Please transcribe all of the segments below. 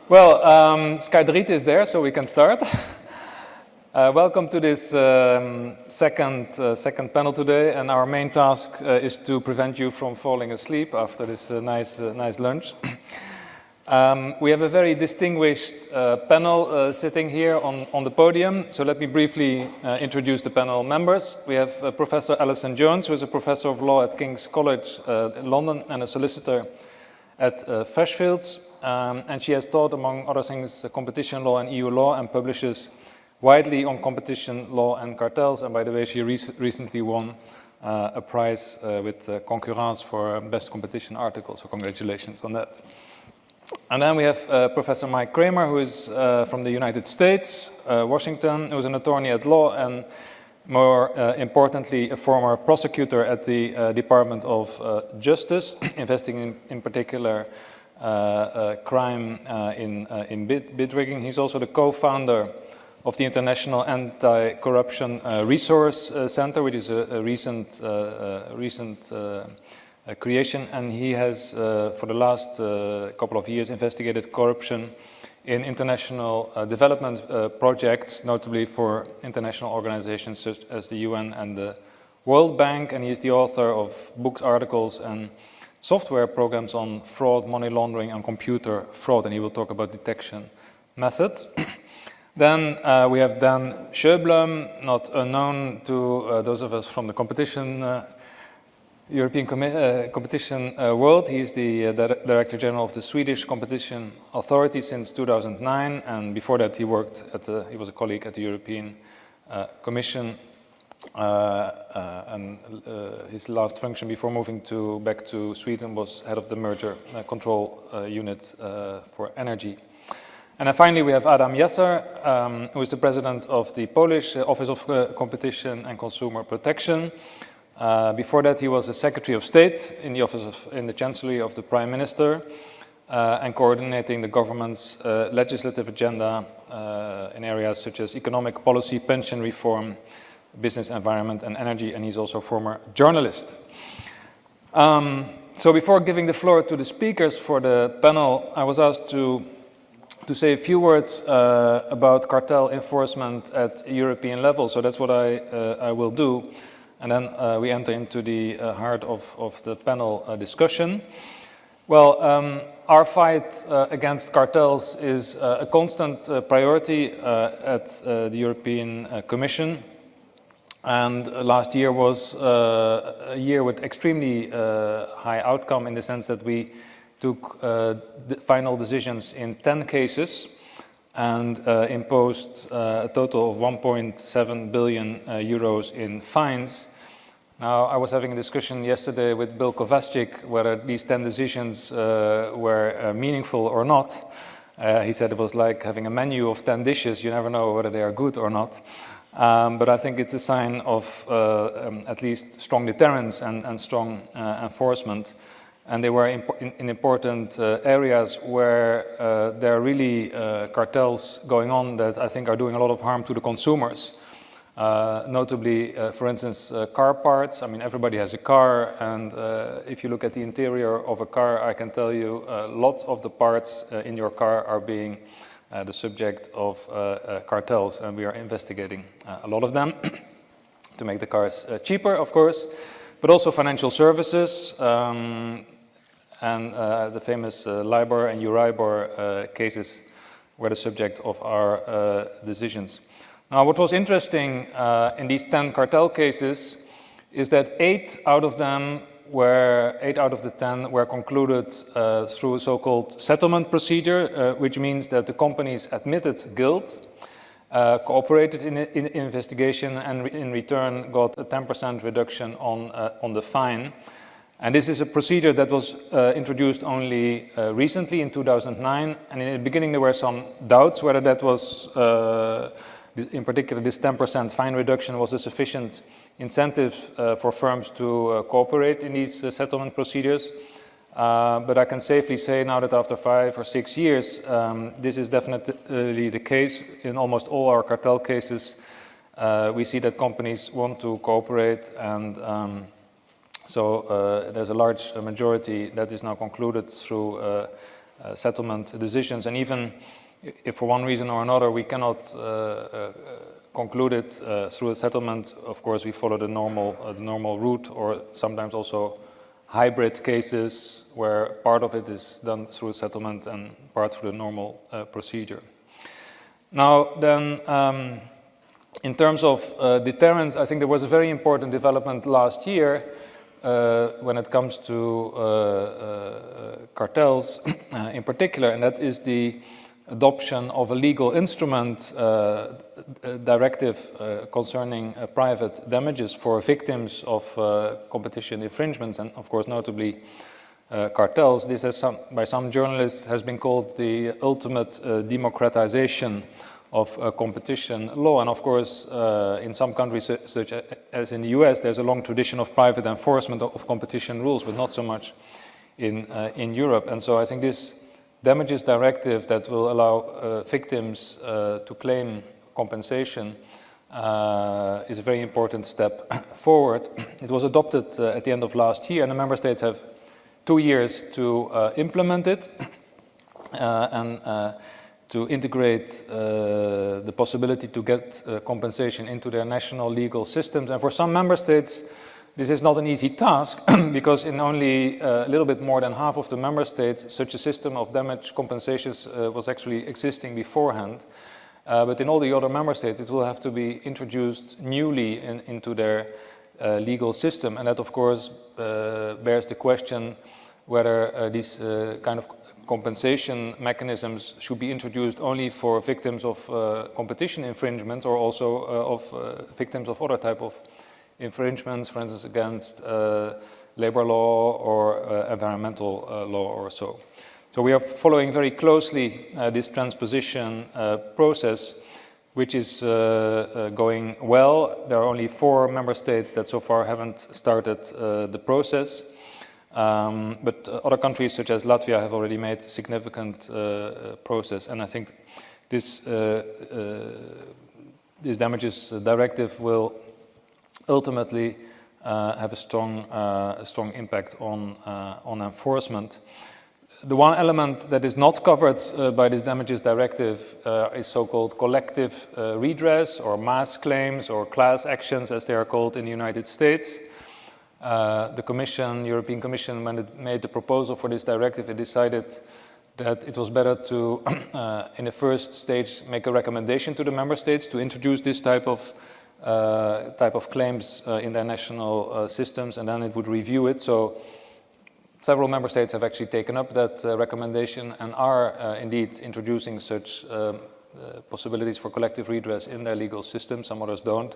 Well, Skydrit is there, so we can start. Welcome to this second panel today, and our main task is to prevent you from falling asleep after this nice lunch. We have a very distinguished panel sitting here on the podium, so let me briefly introduce the panel members. We have Professor Alison Jones, who is a professor of law at King's College in London and a solicitor at Freshfields. And she has taught, among other things, competition law and EU law, and publishes widely on competition law and cartels. And by the way, she recently won a prize with Concurrence for best competition article, so congratulations on that. And then we have Professor Mike Kramer, who is from the United States, Washington, who is an attorney at law and, more importantly, a former prosecutor at the Department of Justice, investing in particular crime in bid rigging. He's also the co-founder of the International Anticorruption Resource Center, which is a recent creation, and he has, for the last couple of years, investigated corruption in international development projects, notably for international organizations such as the UN and the World Bank, and he is the author of books, articles, and software programs on fraud, money laundering, and computer fraud, and he will talk about detection methods. Then we have Dan Sjöblom, not unknown to those of us from the European competition world. He is the Director General of the Swedish Competition Authority since 2009, and before that he worked he was a colleague at the European Commission. And his last function before moving back to Sweden was head of the merger control unit for energy. And then finally we have Adam Jesser, who is the president of the Polish Office of Competition and Consumer Protection. Before that he was a Secretary of State in the Chancellery of the Prime Minister, and coordinating the government's legislative agenda in areas such as economic policy, pension reform, business environment and energy, and he's also a former journalist. So before giving the floor to the speakers for the panel, I was asked to say a few words about cartel enforcement at European level, so that's what I will do, and then we enter into the heart of the panel discussion. Well, our fight against cartels is a constant priority at the European Commission. And last year was a year with extremely high outcome, in the sense that we took final decisions in 10 cases and imposed a total of 1.7 billion euros in fines. Now, I was having a discussion yesterday with Bill Kovacic whether these 10 decisions were meaningful or not. He said it was like having a menu of 10 dishes. You never know whether they are good or not. But I think it's a sign of at least strong deterrence and strong enforcement. And they were in important areas where there are really cartels going on that I think are doing a lot of harm to the consumers. Notably, for instance, car parts. I mean, everybody has a car, and if you look at the interior of a car, I can tell you lots of the parts in your car are being the subject of cartels, and we are investigating a lot of them to make the cars cheaper, of course, but also financial services, and the famous LIBOR and Euribor cases were the subject of our decisions. Now, what was interesting in these 10 cartel cases is that 8 out of the 10 were concluded through a so-called settlement procedure, which means that the companies admitted guilt, cooperated in investigation, and in return got a 10% reduction on the fine. And this is a procedure that was introduced only recently in 2009, and in the beginning there were some doubts whether that was, in particular this 10% fine reduction was a sufficient incentive for firms to cooperate in these settlement procedures. But I can safely say now that after 5 or 6 years, this is definitely the case. In almost all our cartel cases, we see that companies want to cooperate, and so there's a large majority that is now concluded through settlement decisions. And even if for one reason or another we cannot conclude it through a settlement, of course we follow the normal route, or sometimes also hybrid cases where part of it is done through a settlement and part through the normal procedure. Now then, in terms of deterrence, I think there was a very important development last year when it comes to cartels in particular, and that is the adoption of a legal instrument, directive concerning private damages for victims of competition infringements, and of course notably cartels. This has by some journalists has been called the ultimate democratization of competition law. And of course, in some countries, such as in the US, there's a long tradition of private enforcement of competition rules, but not so much in Europe. And so I think this damages directive that will allow victims to claim compensation is a very important step forward. It was adopted at the end of last year, and the member states have 2 years to implement it and to integrate the possibility to get compensation into their national legal systems. And for some member states, this is not an easy task because in only a little bit more than half of the member states, such a system of damage compensations was actually existing beforehand. But in all the other member states, it will have to be introduced newly into their legal system. And that, of course, bears the question whether these kind of compensation mechanisms should be introduced only for victims of competition infringement, or also of victims of other type of infringements, for instance, against labor law or environmental law or so. So we are following very closely this transposition process, which is going well. There are only 4 member states that so far haven't started the process. But other countries such as Latvia have already made significant progress, and I think this damages directive will ultimately have a strong impact on enforcement. The one element that is not covered by this damages directive is so-called collective redress, or mass claims, or class actions as they are called in the United States. The European Commission, when it made the proposal for this directive, it decided that it was better to, in the first stage, make a recommendation to the member states to introduce this type of claims in their national systems, and then it would review it. So several member states have actually taken up that recommendation and are indeed introducing such possibilities for collective redress in their legal system. Some others don't.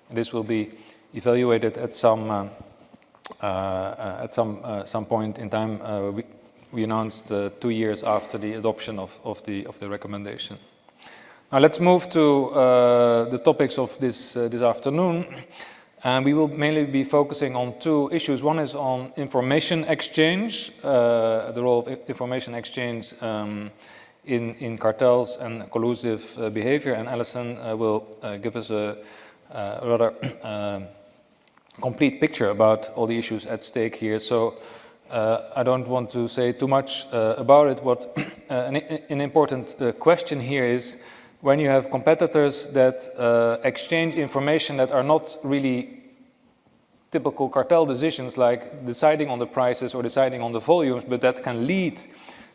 And this will be evaluated at some point in time. We announced 2 years after the adoption of the recommendation. Now let's move to the topics of this afternoon, and we will mainly be focusing on 2 issues. One is on information exchange, the role of information exchange in cartels and collusive behavior, and Alison will give us a rather complete picture about all the issues at stake here. So I don't want to say too much about it. What an important question here is, when you have competitors that exchange information that are not really typical cartel decisions, like deciding on the prices or deciding on the volumes, but that can lead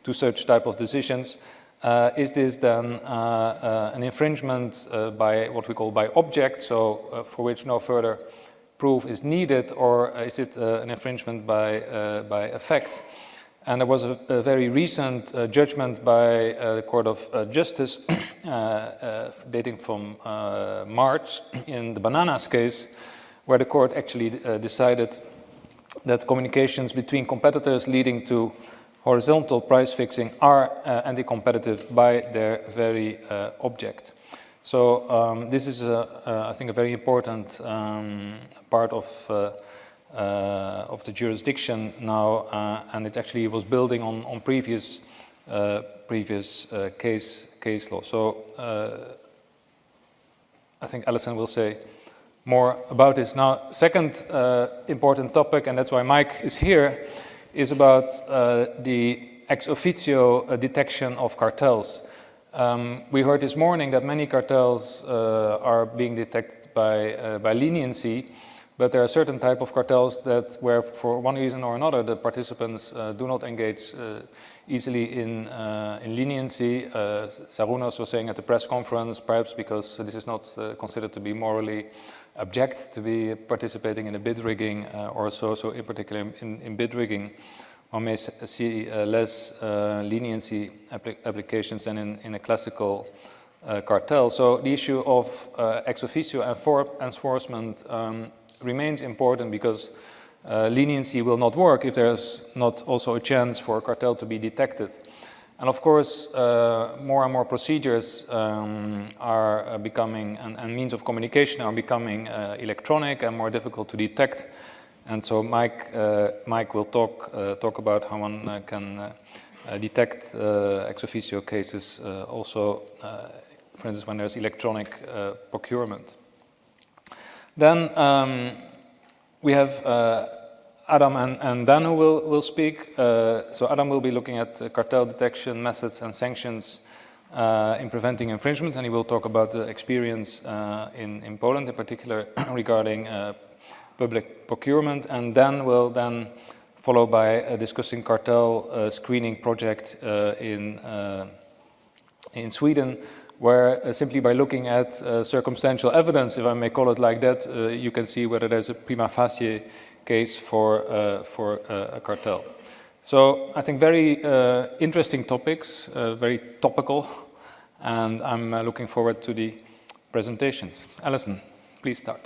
to such type of decisions, is this then an infringement by what we call by object, so for which no further proof is needed, or is it an infringement by effect? And there was a very recent judgment by the Court of Justice dating from March in the Bananas case, where the court actually decided that communications between competitors leading to horizontal price fixing are anti-competitive by their very object. So this is, I think, a very important part of the jurisdiction now, and it actually was building on previous case law. So I think Alison will say more about this. Now, second important topic, and that's why Mike is here, is about the ex officio detection of cartels. We heard this morning that many cartels are being detected by leniency, but there are certain type of cartels that where for one reason or another the participants do not engage easily in leniency. Sarunas was saying at the press conference, perhaps because this is not considered to be morally abject to be participating in a bid rigging or so in particular in bid rigging, one may see less leniency applications than in a classical cartel. So the issue of ex officio enforcement remains important because leniency will not work if there's not also a chance for a cartel to be detected. And of course, more and more procedures are becoming, and means of communication are becoming electronic and more difficult to detect. And so Mike will talk about how one can detect ex officio cases also, for instance, when there's electronic procurement. Then we have Adam and Dan who will speak. So Adam will be looking at cartel detection methods and sanctions in preventing infringement, and he will talk about the experience in Poland in particular regarding public procurement, and Dan will then follow by discussing cartel screening project in Sweden, where simply by looking at circumstantial evidence, if I may call it like that, you can see whether there's a prima facie case for a cartel. So I think very interesting topics, very topical, and I'm looking forward to the presentations. Alison, please start.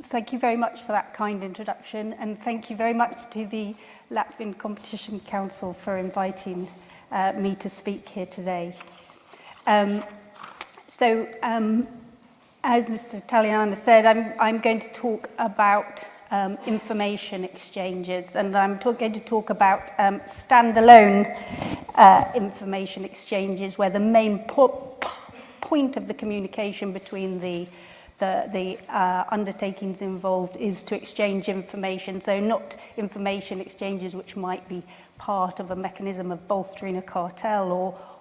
Thank you very much for that kind introduction, and thank you very much to the Latvian Competition Council for inviting me to speak here today. As Mr. Taliana said, I'm going to talk about information exchanges, and I'm going to talk about standalone information exchanges, where the main point of the communication between the undertakings involved is to exchange information, so not information exchanges which might be part of a mechanism of bolstering a cartel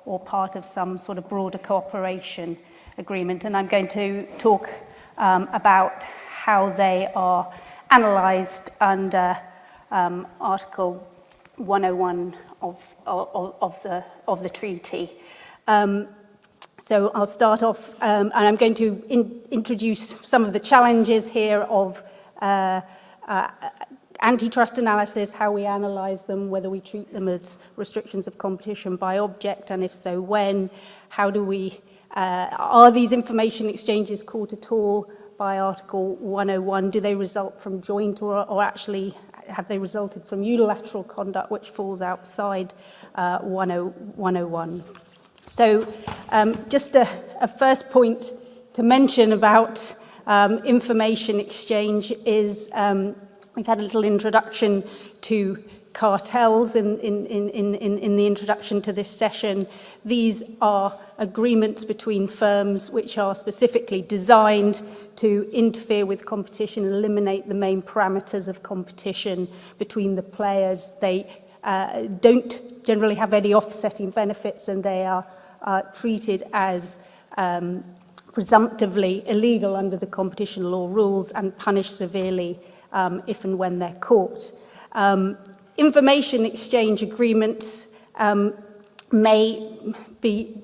or part of some sort of broader cooperation agreement. And I'm going to talk about how they are analysed under Article 101 of the treaty. So I'll start off, and I'm going to introduce some of the challenges here of antitrust analysis, how we analyse them, whether we treat them as restrictions of competition by object, and if so, when. How do we, are these information exchanges caught at all by Article 101? Do they result from joint or actually have they resulted from unilateral conduct which falls outside 101? So just a first point to mention about information exchange is we've had a little introduction to cartels in the introduction to this session. These are agreements between firms which are specifically designed to interfere with competition, eliminate the main parameters of competition between the players. They don't generally have any offsetting benefits, and they are treated as presumptively illegal under the competition law rules and punished severely if and when they're caught. Information exchange agreements may be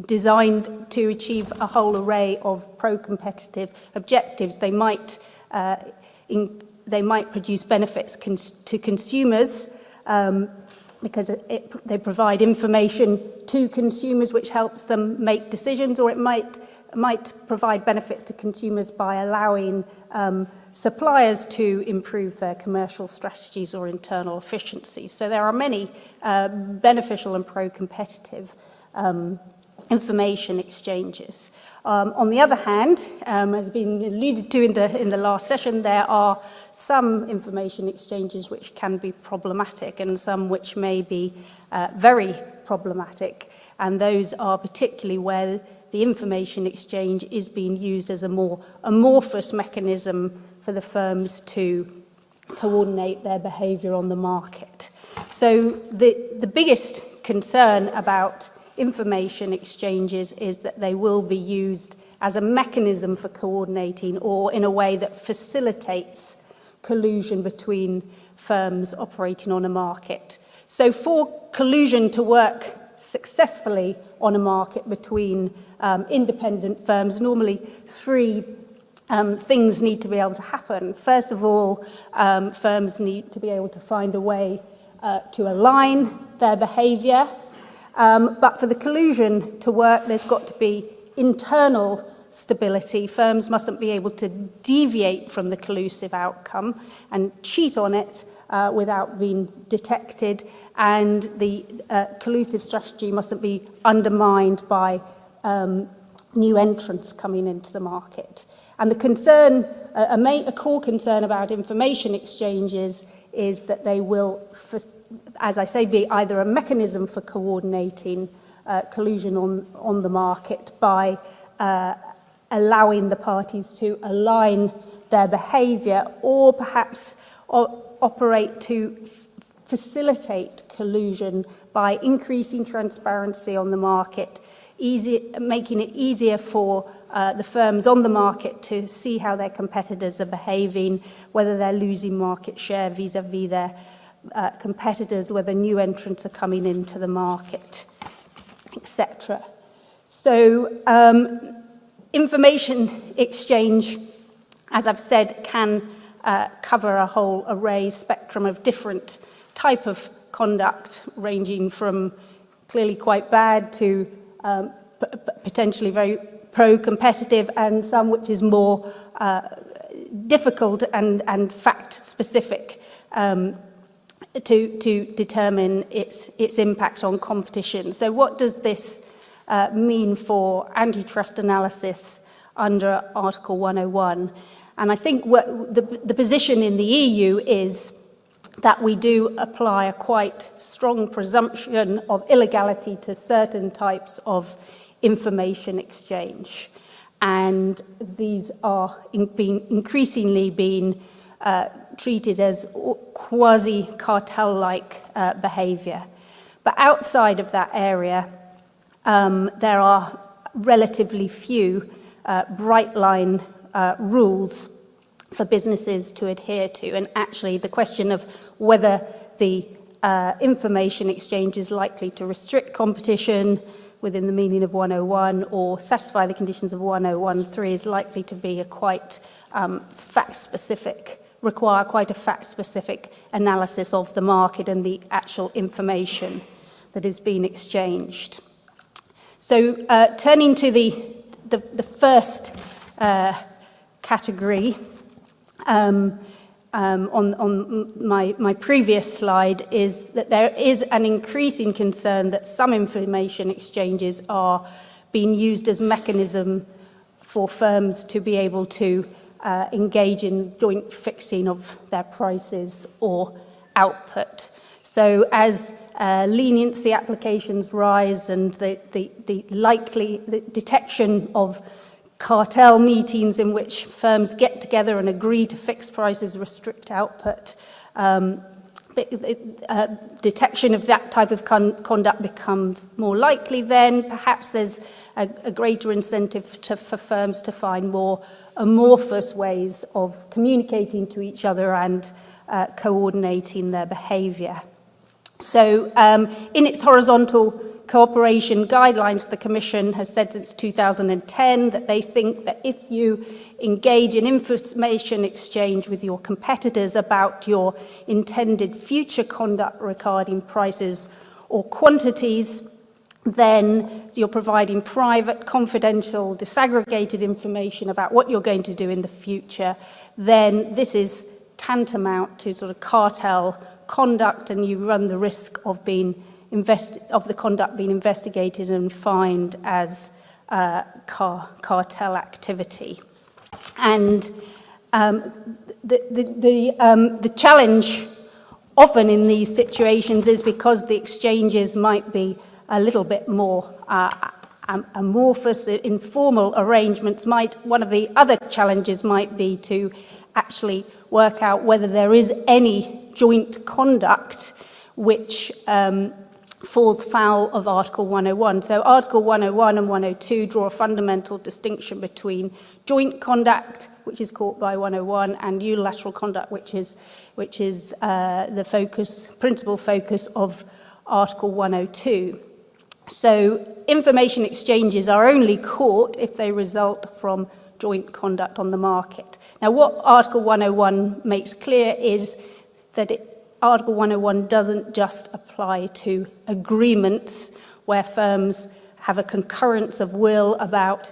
designed to achieve a whole array of pro-competitive objectives. They might produce benefits to consumers because they provide information to consumers which helps them make decisions, or it might provide benefits to consumers by allowing suppliers to improve their commercial strategies or internal efficiencies. So there are many beneficial and pro-competitive information exchanges. On the other hand, as has been alluded to in the last session, there are some information exchanges which can be problematic and some which may be very problematic, and those are particularly where the information exchange is being used as a more amorphous mechanism for the firms to coordinate their behaviour on the market. So the biggest concern about information exchanges is that they will be used as a mechanism for coordinating or in a way that facilitates collusion between firms operating on a market. So for collusion to work successfully on a market between independent firms, normally three things need to be able to happen. First of all, firms need to be able to find a way to align their behaviour. But for the collusion to work, there's got to be internal stability. Firms mustn't be able to deviate from the collusive outcome and cheat on it without being detected. And the collusive strategy mustn't be undermined by new entrants coming into the market. And the concern, a core concern about information exchanges is that they will, as I say, be either a mechanism for coordinating collusion on the market by allowing the parties to align their behaviour, or perhaps operate to facilitate collusion by increasing transparency on the market, making it easier for the firms on the market to see how their competitors are behaving, whether they're losing market share vis-à-vis their competitors, whether new entrants are coming into the market, etc. So information exchange, as I've said, can cover a whole array, spectrum of different type of conduct, ranging from clearly quite bad to potentially very pro-competitive, and some which is more difficult and fact-specific to determine its impact on competition. So what does this mean for antitrust analysis under Article 101? And I think what the position in the EU is that we do apply a quite strong presumption of illegality to certain types of information exchange. And these are increasingly being treated as quasi-cartel-like behaviour. But outside of that area, there are relatively few bright line rules for businesses to adhere to. And actually, the question of whether the information exchange is likely to restrict competition within the meaning of 101 or satisfy the conditions of 101.3 is likely to be a quite fact-specific, require quite a fact-specific analysis of the market and the actual information that is being exchanged. So turning to the first category, on my previous slide, is that there is an increasing concern that some information exchanges are being used as mechanism for firms to be able to engage in joint fixing of their prices or output. So as leniency applications rise and the likely detection of cartel meetings in which firms get together and agree to fix prices, restrict output, detection of that type of conduct becomes more likely, then perhaps there's a greater incentive for firms to find more amorphous ways of communicating to each other and coordinating their behaviour. So in its horizontal cooperation guidelines, the Commission has said since 2010 that they think that if you engage in information exchange with your competitors about your intended future conduct regarding prices or quantities, then you're providing private, confidential, disaggregated information about what you're going to do in the future, then this is tantamount to sort of cartel conduct, and you run the risk of the conduct being investigated and fined as cartel activity. And the challenge often in these situations is because the exchanges might be a little bit more amorphous, informal arrangements one of the other challenges might be to actually work out whether there is any joint conduct which falls foul of Article 101. So Article 101 and 102 draw a fundamental distinction between joint conduct, which is caught by 101, and unilateral conduct, which is the principal focus of Article 102. So information exchanges are only caught if they result from joint conduct on the market. Now, what Article 101 makes clear is that Article 101 doesn't just apply to agreements where firms have a concurrence of will about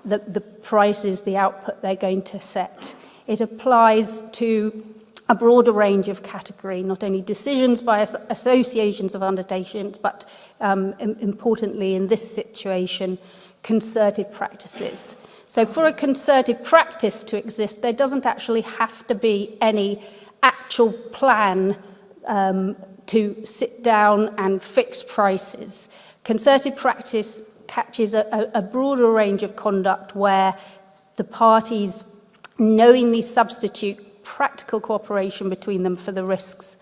the prices, the output they're going to set. It applies to a broader range of category, not only decisions by associations of undertakings, but importantly in this situation, concerted practices. So for a concerted practice to exist, there doesn't actually have to be any actual plan to sit down and fix prices. Concerted practice catches a broader range of conduct where the parties knowingly substitute practical cooperation between them for the risks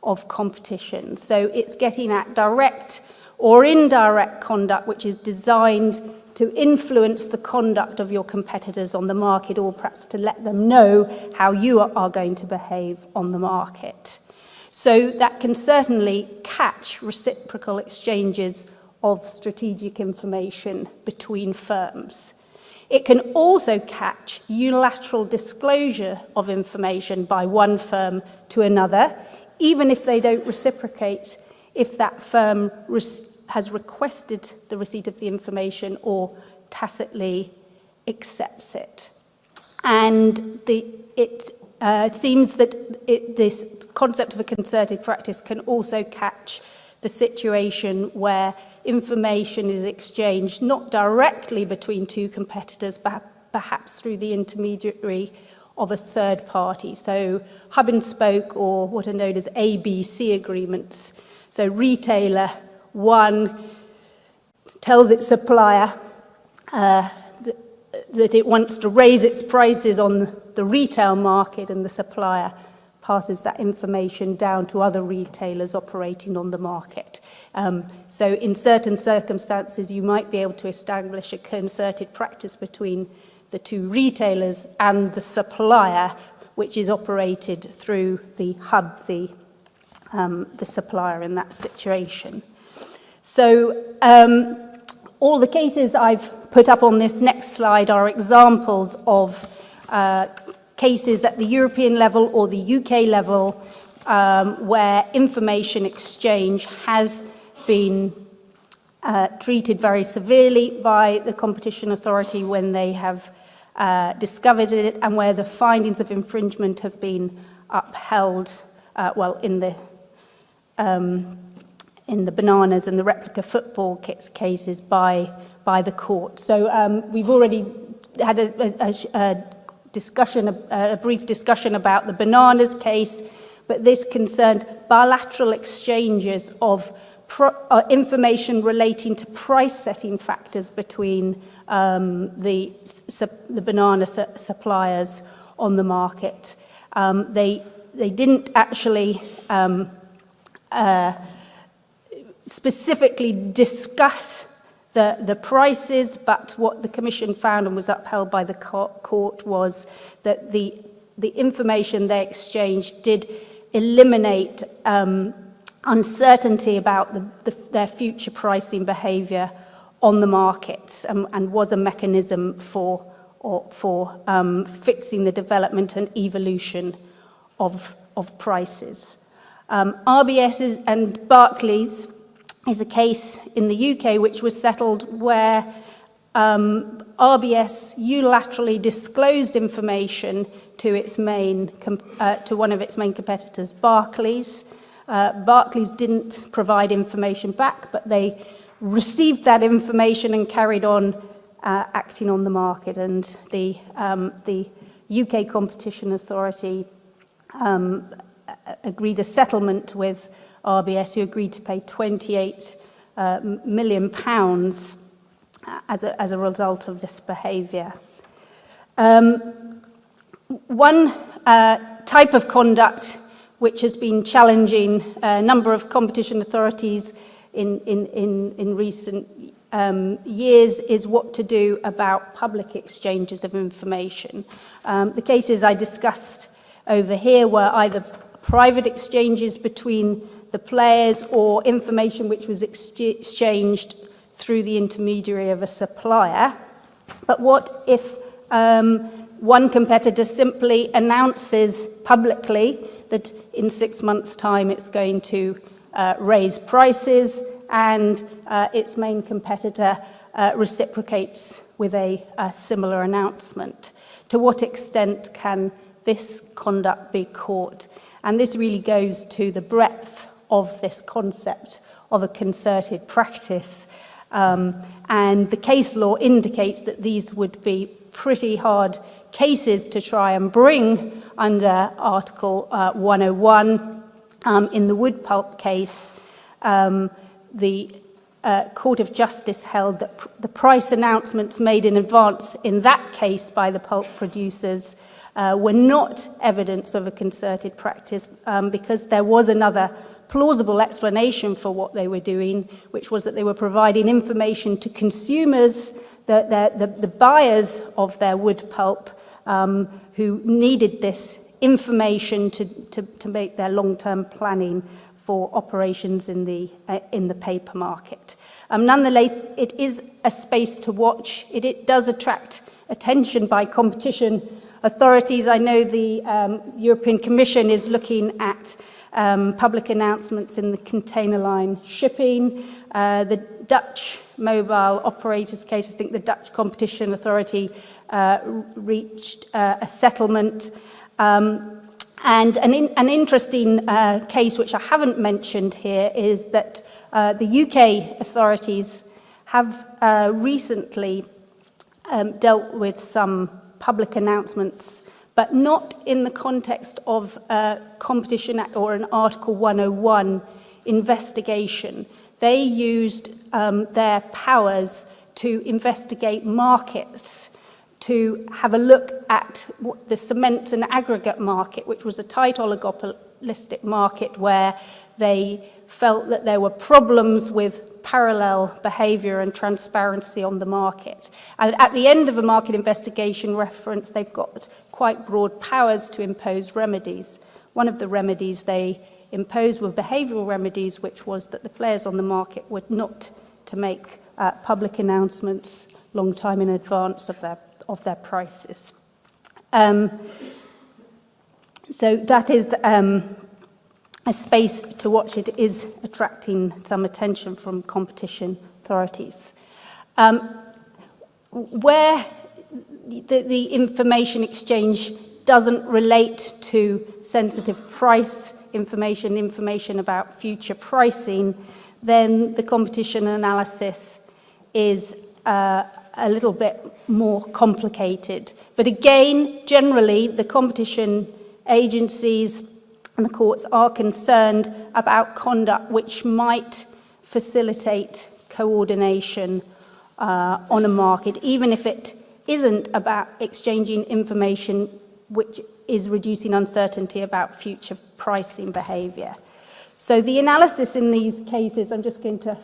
of competition. So it's getting at direct or indirect conduct which is designed to influence the conduct of your competitors on the market, or perhaps to let them know how you are going to behave on the market. So that can certainly catch reciprocal exchanges of strategic information between firms. It can also catch unilateral disclosure of information by one firm to another, even if they don't reciprocate, if that firm has requested the receipt of the information or tacitly accepts it. And it seems that this concept of a concerted practice can also catch the situation where information is exchanged not directly between two competitors, but perhaps through the intermediary of a third party. So hub and spoke, or what are known as ABC agreements. So retailer one tells its supplier that it wants to raise its prices on the retail market, and the supplier passes that information down to other retailers operating on the market. So in certain circumstances, you might be able to establish a concerted practice between the two retailers and the supplier, which is operated through the hub, the supplier in that situation. So all the cases I've put up on this next slide are examples of cases at the European level or the UK level where information exchange has been treated very severely by the competition authority when they have discovered it, and where the findings of infringement have been upheld, in the bananas and the replica football kits cases by the court. So we've already had a brief discussion about the bananas case, but this concerned bilateral exchanges of information relating to price-setting factors between the banana suppliers on the market. They didn't actually specifically discuss the prices, but what the Commission found and was upheld by the court was that the information they exchanged did eliminate uncertainty about their future pricing behaviour on the markets, and was a mechanism for fixing the development and evolution of prices. RBS and Barclays is a case in the UK which was settled where RBS unilaterally disclosed information to one of its main competitors, Barclays. Barclays didn't provide information back, but they received that information and carried on acting on the market. And the UK Competition Authority agreed a settlement with RBS, who agreed to pay £28 million as a result of this behaviour. One type of conduct which has been challenging a number of competition authorities in recent years is what to do about public exchanges of information. The cases I discussed over here were either private exchanges between the players or information which was exchanged through the intermediary of a supplier. But what if one competitor simply announces publicly that in 6 months' time it's going to raise prices, and its main competitor reciprocates with a similar announcement? To what extent can this conduct be caught? And this really goes to the breadth of this concept of a concerted practice. And the case law indicates that these would be pretty hard cases to try and bring under Article 101. In the wood pulp case, the Court of Justice held that the price announcements made in advance in that case by the pulp producers were not evidence of a concerted practice because there was another plausible explanation for what they were doing, which was that they were providing information to consumers, the buyers of their wood pulp, who needed this information to make their long-term planning for operations in the paper market. Nonetheless, it is a space to watch. It does attract attention by competition authorities. I know the European Commission is looking at public announcements in the container line shipping. The Dutch mobile operators case, I think the Dutch Competition Authority reached a settlement. And an interesting case which I haven't mentioned here is that the UK authorities have recently dealt with some public announcements, but not in the context of a Competition Act or an Article 101 investigation. They used their powers to investigate markets, to have a look at the cement and aggregate market, which was a tight oligopolistic market where they felt that there were problems with parallel behaviour and transparency on the market. And at the end of a market investigation reference, they've got quite broad powers to impose remedies. One of the remedies they imposed were behavioural remedies, which was that the players on the market were not to make public announcements long time in advance of their prices. So that is a space to watch. It is attracting some attention from competition authorities. Where the information exchange doesn't relate to sensitive price information about future pricing, then the competition analysis is a little bit more complicated. But again, generally, the competition agencies and the courts are concerned about conduct which might facilitate coordination on a market, even if it isn't about exchanging information which is reducing uncertainty about future pricing behaviour. So the analysis in these cases, I'm just going to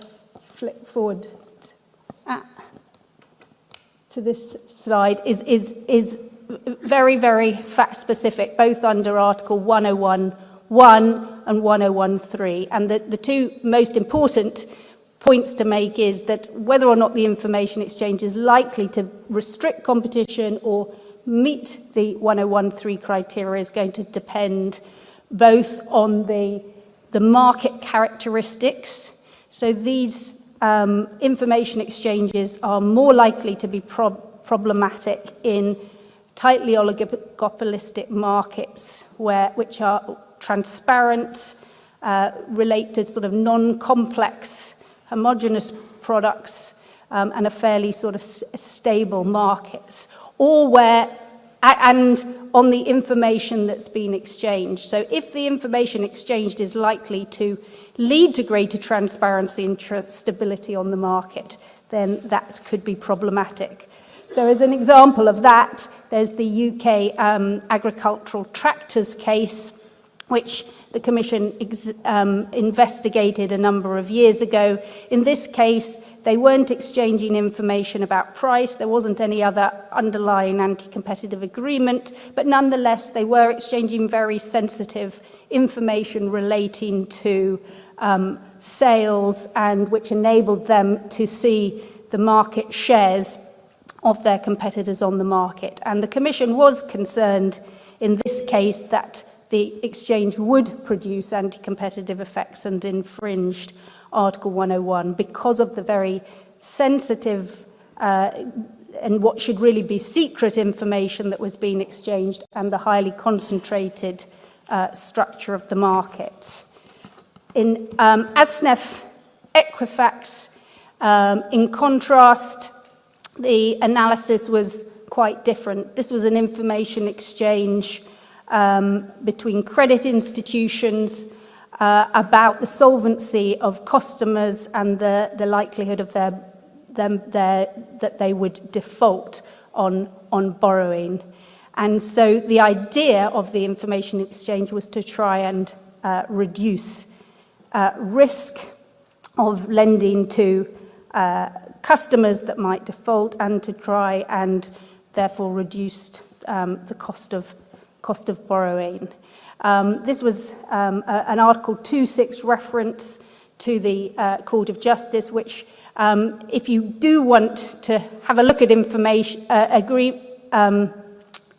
flick forward to this slide, is very, very fact-specific, both under Article 101.1 and 101.3. And the two most important points to make is that whether or not the information exchange is likely to restrict competition or meet the 101.3 criteria is going to depend both on the market characteristics. So these information exchanges are more likely to be problematic in tightly oligopolistic markets which are transparent, relate to sort of non-complex, homogeneous products, and a fairly sort of stable markets, or where, and on the information that's been exchanged. So if the information exchanged is likely to lead to greater transparency and stability on the market, then that could be problematic. So as an example of that, there's the UK agricultural tractors case, which the Commission investigated a number of years ago. In this case, they weren't exchanging information about price. There wasn't any other underlying anti-competitive agreement, but nonetheless, they were exchanging very sensitive information relating to sales, and which enabled them to see the market shares of their competitors on the market. And the Commission was concerned in this case that the exchange would produce anti-competitive effects and infringed Article 101 because of the very sensitive and what should really be secret information that was being exchanged, and the highly concentrated structure of the market. In Asnef Equifax, in contrast, the analysis was quite different. This was an information exchange between credit institutions about the solvency of customers and the likelihood of that they would default on borrowing. And so the idea of the information exchange was to try and reduce risk of lending to customers that might default, and to try and therefore reduce the cost of borrowing. This was an Article 2.6 reference to the Court of Justice, which, if you do want to have a look at information,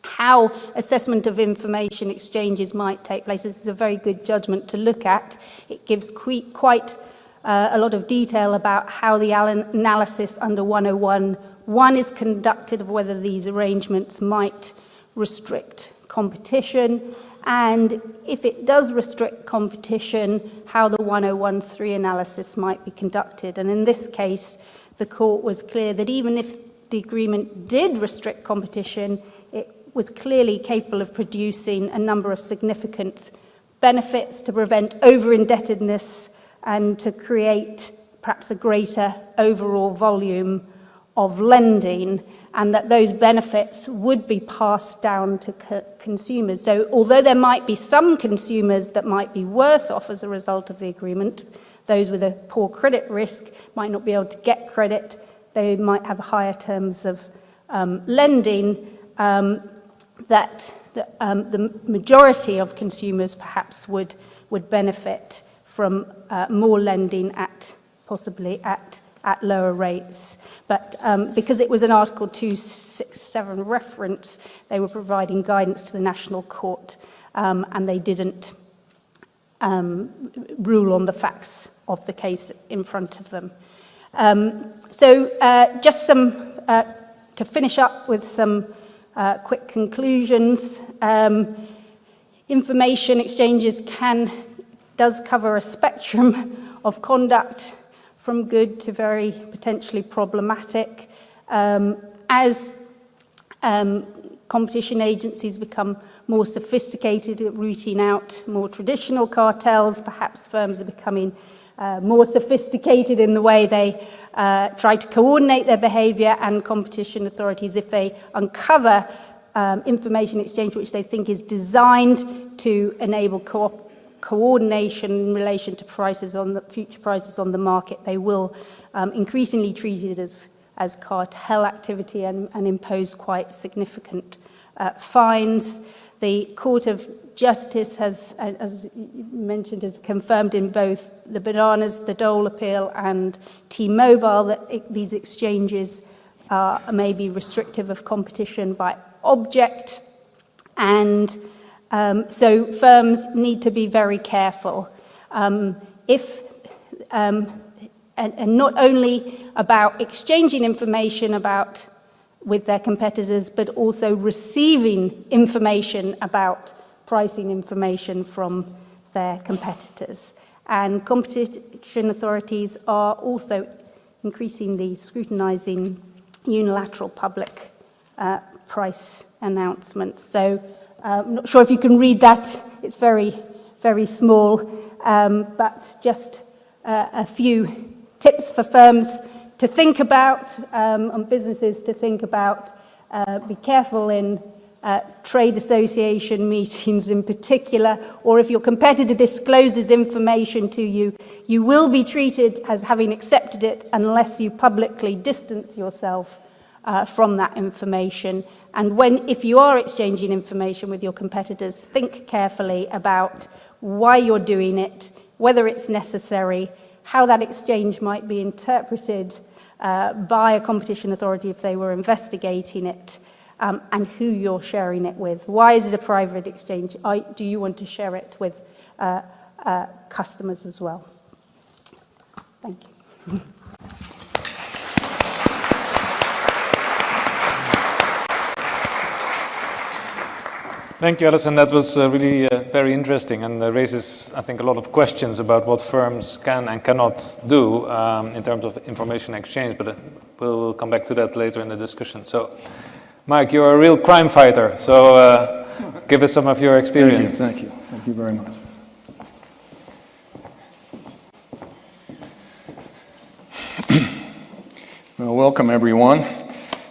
how assessment of information exchanges might take place, this is a very good judgment to look at. It gives quite a lot of detail about how the analysis under 101.1 is conducted, of whether these arrangements might restrict competition, and if it does restrict competition, how the 101.3 analysis might be conducted. And in this case, the court was clear that even if the agreement did restrict competition, it was clearly capable of producing a number of significant benefits to prevent over-indebtedness and to create perhaps a greater overall volume of lending, and that those benefits would be passed down to consumers. So although there might be some consumers that might be worse off as a result of the agreement, those with a poor credit risk might not be able to get credit, they might have higher terms of lending, that the majority of consumers perhaps would benefit from more lending possibly at lower rates. But because it was an Article 267 reference, they were providing guidance to the National Court, and they didn't rule on the facts of the case in front of them. Just some, to finish up with some quick conclusions. Information exchanges does cover a spectrum of conduct, from good to very potentially problematic. As competition agencies become more sophisticated at rooting out more traditional cartels, perhaps firms are becoming more sophisticated in the way they try to coordinate their behaviour, and competition authorities, if they uncover information exchange which they think is designed to enable coordination in relation to future prices on the market, they will increasingly treat it as cartel activity and impose quite significant fines. The Court of Justice has, as you mentioned, has confirmed in both the Bananas, the Dole appeal, and T-Mobile that these exchanges may be restrictive of competition by object, and so firms need to be very careful. And not only about exchanging information with their competitors, but also receiving information about pricing information from their competitors. And competition authorities are also increasingly scrutinising unilateral public price announcements. So I'm not sure if you can read that. It's very, very small, but just a few tips for firms to think about, and businesses to think about, be careful in trade association meetings in particular, or if your competitor discloses information to you, you will be treated as having accepted it unless you publicly distance yourself from that information. And if you are exchanging information with your competitors, think carefully about why you're doing it, whether it's necessary, how that exchange might be interpreted by a competition authority if they were investigating it, and who you're sharing it with. Why is it a private exchange? Do you want to share it with customers as well? Thank you. Thank you, Alison. That was really very interesting and raises, I think, a lot of questions about what firms can and cannot do in terms of information exchange, but we'll come back to that later in the discussion. So, Mike, you're a real crime fighter, so give us some of your experience. Thank you. Thank you very much. Well, welcome, everyone.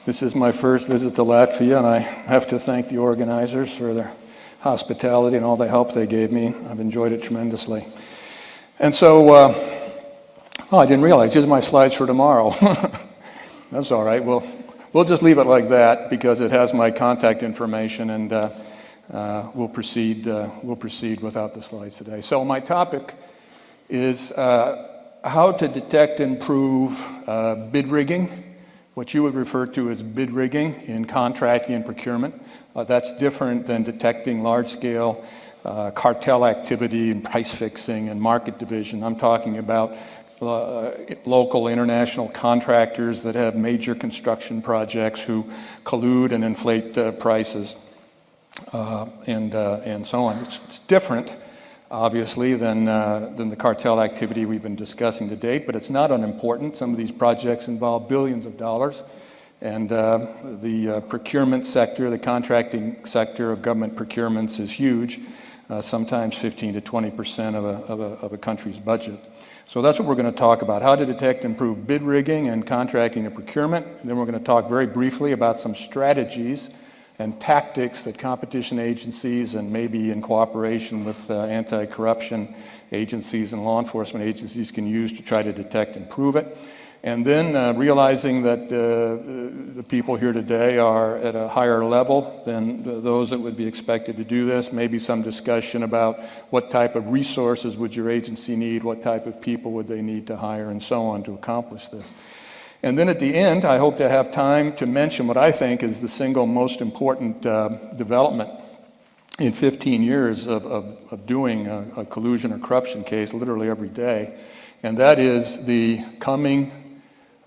This is my first visit to Latvia, and I have to thank the organizers for their hospitality and all the help they gave me. I've enjoyed it tremendously. And so, I didn't realize, here's my slides for tomorrow. That's all right. We'll just leave it like that because it has my contact information, and we'll proceed without the slides today. So my topic is how to detect and prove bid rigging, what you would refer to as bid rigging in contracting and procurement. That's different than detecting large-scale cartel activity and price fixing and market division. I'm talking about local international contractors that have major construction projects who collude and inflate prices and so on. It's different, obviously, than the cartel activity we've been discussing to date, but it's not unimportant. Some of these projects involve billions of dollars, and the procurement sector, the contracting sector of government procurements is huge, sometimes 15 to 20% of a country's budget. So that's what we're going to talk about, how to detect and prove bid rigging and contracting and procurement. And then we're going to talk very briefly about some strategies and tactics that competition agencies, and maybe in cooperation with anti-corruption agencies and law enforcement agencies, can use to try to detect and prove it. And then realizing that the people here today are at a higher level than those that would be expected to do this, maybe some discussion about what type of resources would your agency need, what type of people would they need to hire, and so on to accomplish this. And then at the end, I hope to have time to mention what I think is the single most important development in 15 years of doing a collusion or corruption case literally every day, and that is the coming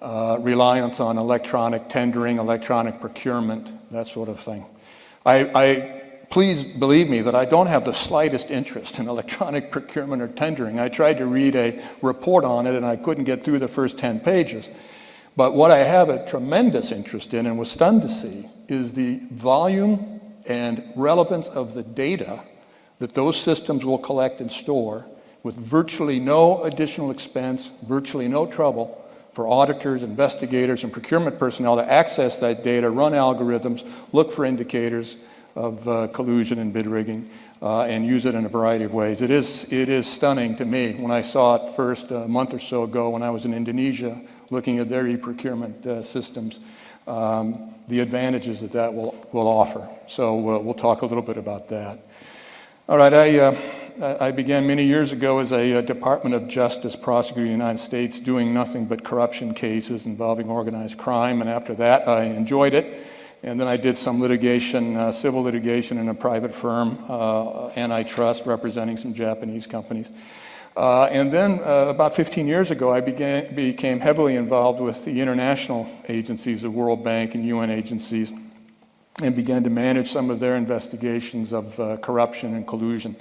reliance on electronic tendering, electronic procurement, that sort of thing. Please believe me that I don't have the slightest interest in electronic procurement or tendering. I tried to read a report on it and I couldn't get through the first 10 pages. But what I have a tremendous interest in and was stunned to see is the volume and relevance of the data that those systems will collect and store with virtually no additional expense, virtually no trouble for auditors, investigators, and procurement personnel to access that data, run algorithms, look for indicators of collusion and bid rigging, and use it in a variety of ways. It is stunning to me when I saw it first a month or so ago when I was in Indonesia looking at their e-procurement systems, the advantages that will offer. So we'll talk a little bit about that. All right, I began many years ago as a Department of Justice prosecutor in the United States doing nothing but corruption cases involving organized crime, and after that I enjoyed it. And then I did some litigation, civil litigation in a private firm, antitrust, representing some Japanese companies. And then about 15 years ago, I became heavily involved with the international agencies, the World Bank and UN agencies, and began to manage some of their investigations of corruption and collusion,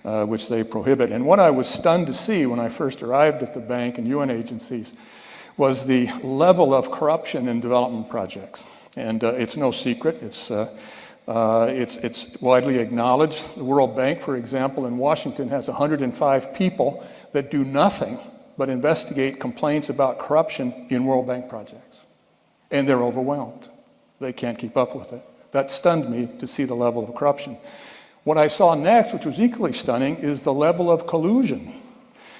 which they prohibit. And what I was stunned to see when I first arrived at the bank and UN agencies was the level of corruption in development projects. And it's no secret. It's widely acknowledged. The World Bank, for example, in Washington has 105 people that do nothing but investigate complaints about corruption in World Bank projects. And they're overwhelmed. They can't keep up with it. That stunned me to see the level of corruption. What I saw next, which was equally stunning, is the level of collusion.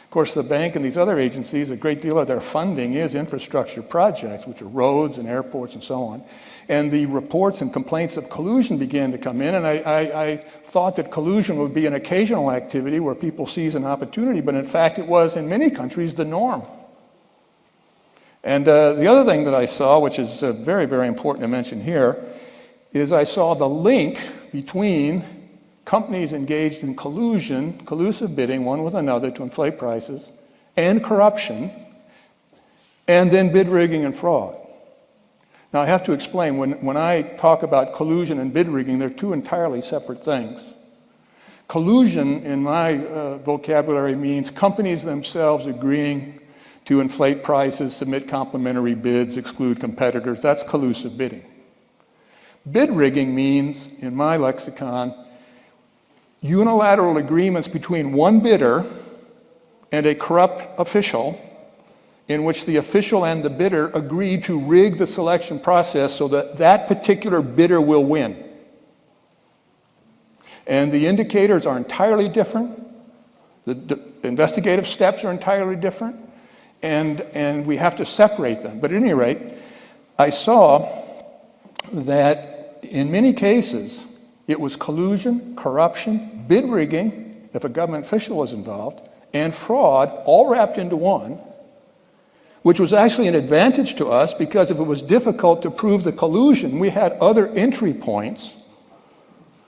Of course, the bank and these other agencies, a great deal of their funding is infrastructure projects, which are roads and airports and so on. And the reports and complaints of collusion began to come in, and I thought that collusion would be an occasional activity where people seize an opportunity, but in fact it was, in many countries, the norm. And the other thing that I saw, which is very, very important to mention here, is I saw the link between companies engaged in collusion, collusive bidding one with another to inflate prices, and corruption, and then bid rigging and fraud. Now I have to explain, when I talk about collusion and bid rigging, they're two entirely separate things. Collusion, in my vocabulary, means companies themselves agreeing to inflate prices, submit complimentary bids, exclude competitors. That's collusive bidding. Bid rigging means, in my lexicon, unilateral agreements between one bidder and a corrupt official in which the official and the bidder agree to rig the selection process so that that particular bidder will win. And the indicators are entirely different. The investigative steps are entirely different. And we have to separate them. But at any rate, I saw that in many cases, it was collusion, corruption, bid rigging, if a government official was involved, and fraud, all wrapped into one, which was actually an advantage to us because if it was difficult to prove the collusion, we had other entry points,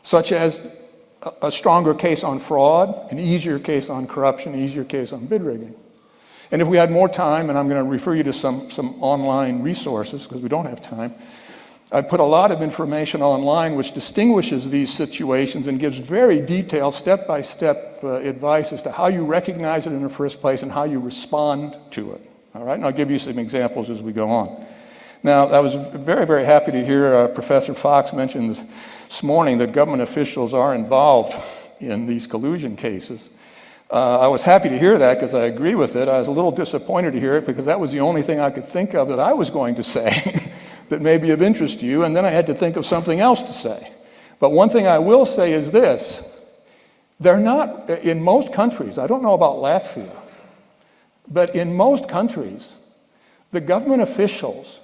such as a stronger case on fraud, an easier case on corruption, an easier case on bid rigging. And if we had more time, and I'm going to refer you to some online resources because we don't have time, I put a lot of information online which distinguishes these situations and gives very detailed step-by-step advice as to how you recognize it in the first place and how you respond to it. All right, and I'll give you some examples as we go on. Now, I was very, very happy to hear Professor Fox mention this morning that government officials are involved in these collusion cases. I was happy to hear that because I agree with it. I was a little disappointed to hear it because that was the only thing I could think of that I was going to say that may be of interest to you, and then I had to think of something else to say. But one thing I will say is this. They're not, in most countries, I don't know about Latvia, but in most countries, the government officials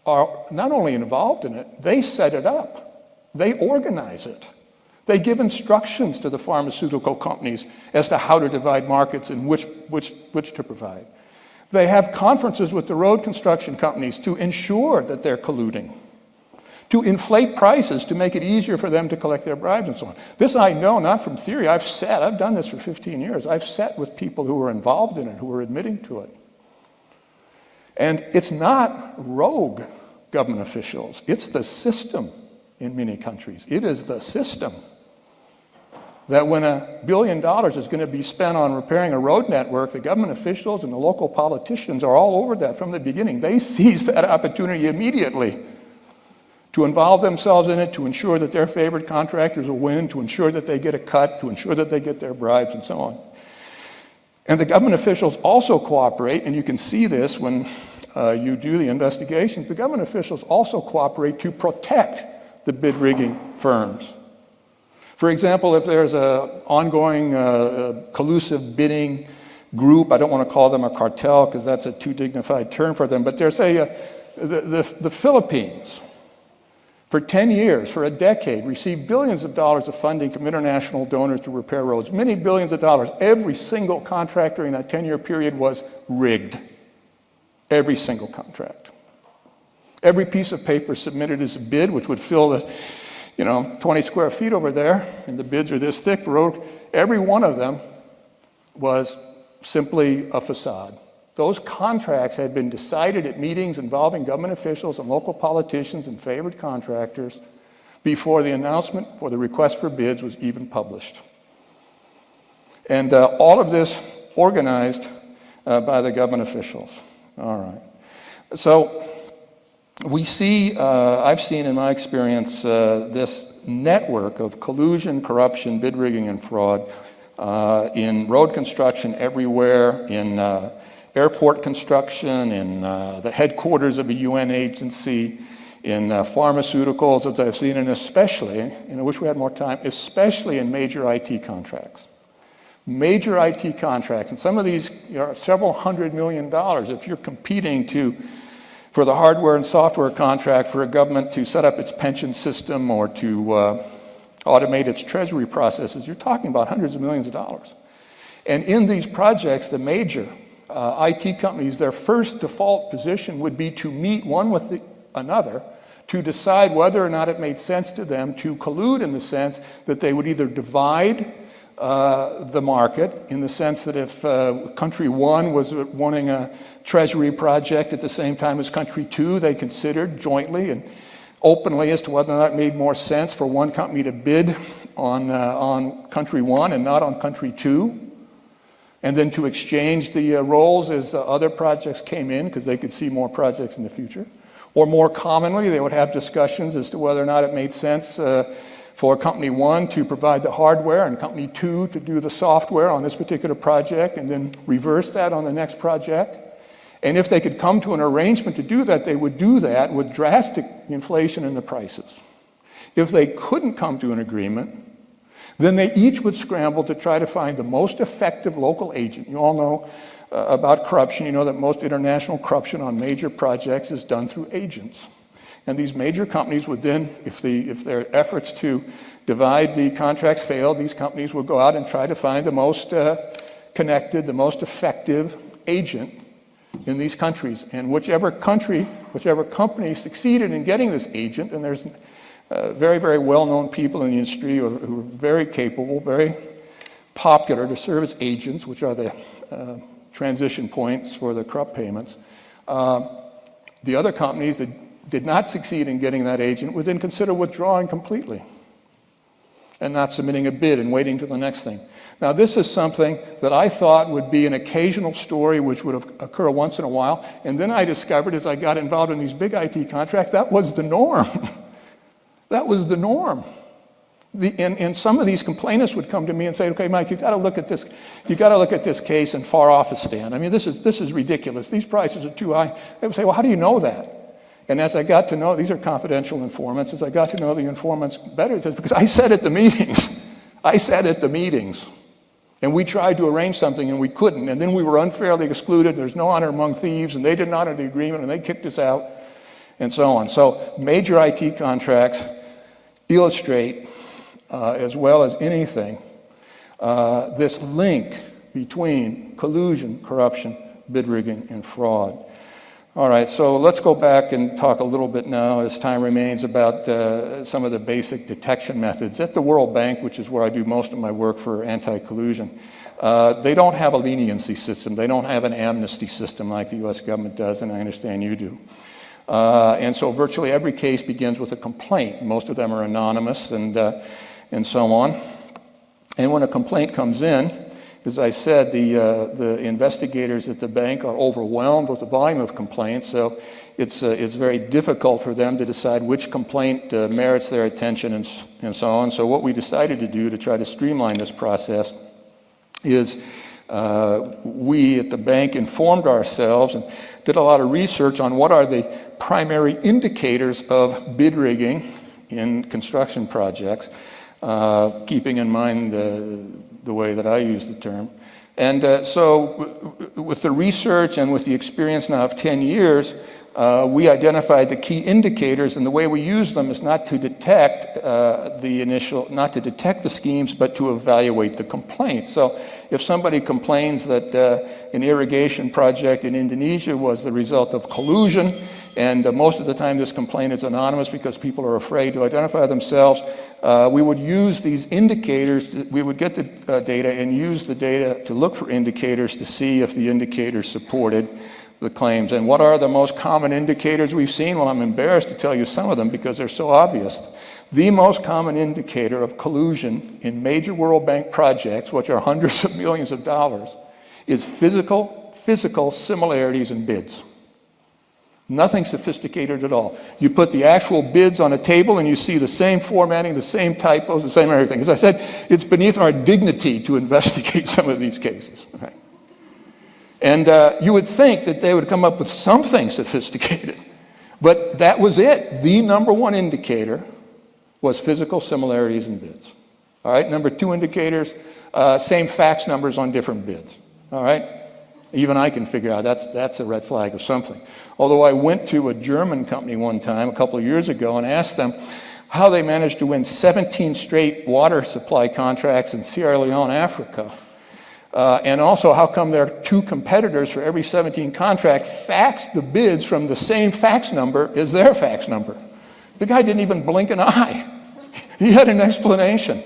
are not only involved in it, they set it up. They organize it. They give instructions to the pharmaceutical companies as to how to divide markets and which to provide. They have conferences with the road construction companies to ensure that they're colluding, to inflate prices to make it easier for them to collect their bribes and so on. This I know not from theory. I've done this for 15 years. I've sat with people who were involved in it, who were admitting to it. And it's not rogue government officials. It's the system in many countries. It is the system that when $1 billion is going to be spent on repairing a road network, the government officials and the local politicians are all over that from the beginning. They seize that opportunity immediately to involve themselves in it, to ensure that their favorite contractors will win, to ensure that they get a cut, to ensure that they get their bribes, and so on. And the government officials also cooperate, and you can see this when you do the investigations. The government officials also cooperate to protect the bid rigging firms. For example, if there's an ongoing collusive bidding group, I don't want to call them a cartel because that's a too dignified term for them, but there's the Philippines, for 10 years, for a decade, received billions of dollars of funding from international donors to repair roads, many billions of dollars. Every single contract during that 10-year period was rigged. Every single contract. Every piece of paper submitted as a bid, which would fill the 20 square feet over there, and the bids are this thick for road. Every one of them was simply a facade. Those contracts had been decided at meetings involving government officials and local politicians and favored contractors before the announcement for the request for bids was even published. And all of this organized by the government officials. All right. So we see, I've seen in my experience, this network of collusion, corruption, bid rigging, and fraud in road construction everywhere, in airport construction, in the headquarters of a UN agency, in pharmaceuticals, as I've seen, and especially, and I wish we had more time, especially in major IT contracts. Major IT contracts, and some of these are several $100 million. If you're competing for the hardware and software contract for a government to set up its pension system or to automate its treasury processes, you're talking about hundreds of millions of dollars. And in these projects, the major IT companies, their first default position would be to meet one with another to decide whether or not it made sense to them to collude, in the sense that they would either divide the market, in the sense that if country one was wanting a treasury project at the same time as country two, they considered jointly and openly as to whether or not it made more sense for one company to bid on country one and not on country two, and then to exchange the roles as other projects came in, because they could see more projects in the future. Or more commonly, they would have discussions as to whether or not it made sense for company one to provide the hardware and company two to do the software on this particular project, and then reverse that on the next project. And if they could come to an arrangement to do that, they would do that with drastic inflation in the prices. If they couldn't come to an agreement, then they each would scramble to try to find the most effective local agent. You all know about corruption. You know that most international corruption on major projects is done through agents. And these major companies would then, if their efforts to divide the contracts failed, these companies would go out and try to find the most connected, the most effective agent in these countries. And whichever company succeeded in getting this agent, and there's very, very well-known people in the industry who are very capable, very popular to serve as agents, which are the transition points for the corrupt payments. The other companies that did not succeed in getting that agent would then consider withdrawing completely and not submitting a bid and waiting to the next thing. Now, this is something that I thought would be an occasional story which would occur once in a while, and then I discovered as I got involved in these big IT contracts, that was the norm. That was the norm. And some of these complainants would come to me and say, okay, Mike, you got to look at this. You got to look at this case in Far-Offistan. I mean, this is ridiculous. These prices are too high. They would say, well, how do you know that? And as I got to know, these are confidential informants, as I got to know the informants better, it's because I sat at the meetings. I sat at the meetings. And we tried to arrange something and we couldn't. And then we were unfairly excluded. There's no honor among thieves, and they didn't honor the agreement, and they kicked us out, and so on. So major IT contracts illustrate, as well as anything, this link between collusion, corruption, bid rigging, and fraud. All right, so let's go back and talk a little bit now, as time remains, about some of the basic detection methods. At the World Bank, which is where I do most of my work for anti-collusion, they don't have a leniency system. They don't have an amnesty system like the US government does, and I understand you do. And so virtually every case begins with a complaint. Most of them are anonymous and so on. And when a complaint comes in, as I said, the investigators at the bank are overwhelmed with the volume of complaints, so it's very difficult for them to decide which complaint merits their attention and so on. So what we decided to do to try to streamline this process is we at the bank informed ourselves and did a lot of research on what are the primary indicators of bid rigging in construction projects, keeping in mind the way that I use the term. And so with the research and with the experience now of 10 years, we identified the key indicators, and the way we use them is not to detect not to detect the schemes, but to evaluate the complaint. So if somebody complains that an irrigation project in Indonesia was the result of collusion, and most of the time this complaint is anonymous because people are afraid to identify themselves, we would use these indicators. We would get the data and use the data to look for indicators to see if the indicators supported the claims. And what are the most common indicators we've seen? Well, I'm embarrassed to tell you some of them because they're so obvious. The most common indicator of collusion in major World Bank projects, which are hundreds of millions of dollars, is physical similarities in bids. Nothing sophisticated at all. You put the actual bids on a table and you see the same formatting, the same typos, the same everything. As I said, it's beneath our dignity to investigate some of these cases. Right? And you would think that they would come up with something sophisticated. But that was it. The number one indicator was physical similarities in bids. All right, number two indicators, same fax numbers on different bids. All right? Even I can figure out that's a red flag of something. Although I went to a German company one time, a couple of years ago, and asked them how they managed to win 17 straight water supply contracts in Sierra Leone, Africa. And also how come their two competitors for every 17 contract faxed the bids from the same fax number as their fax number. The guy didn't even blink an eye. He had an explanation.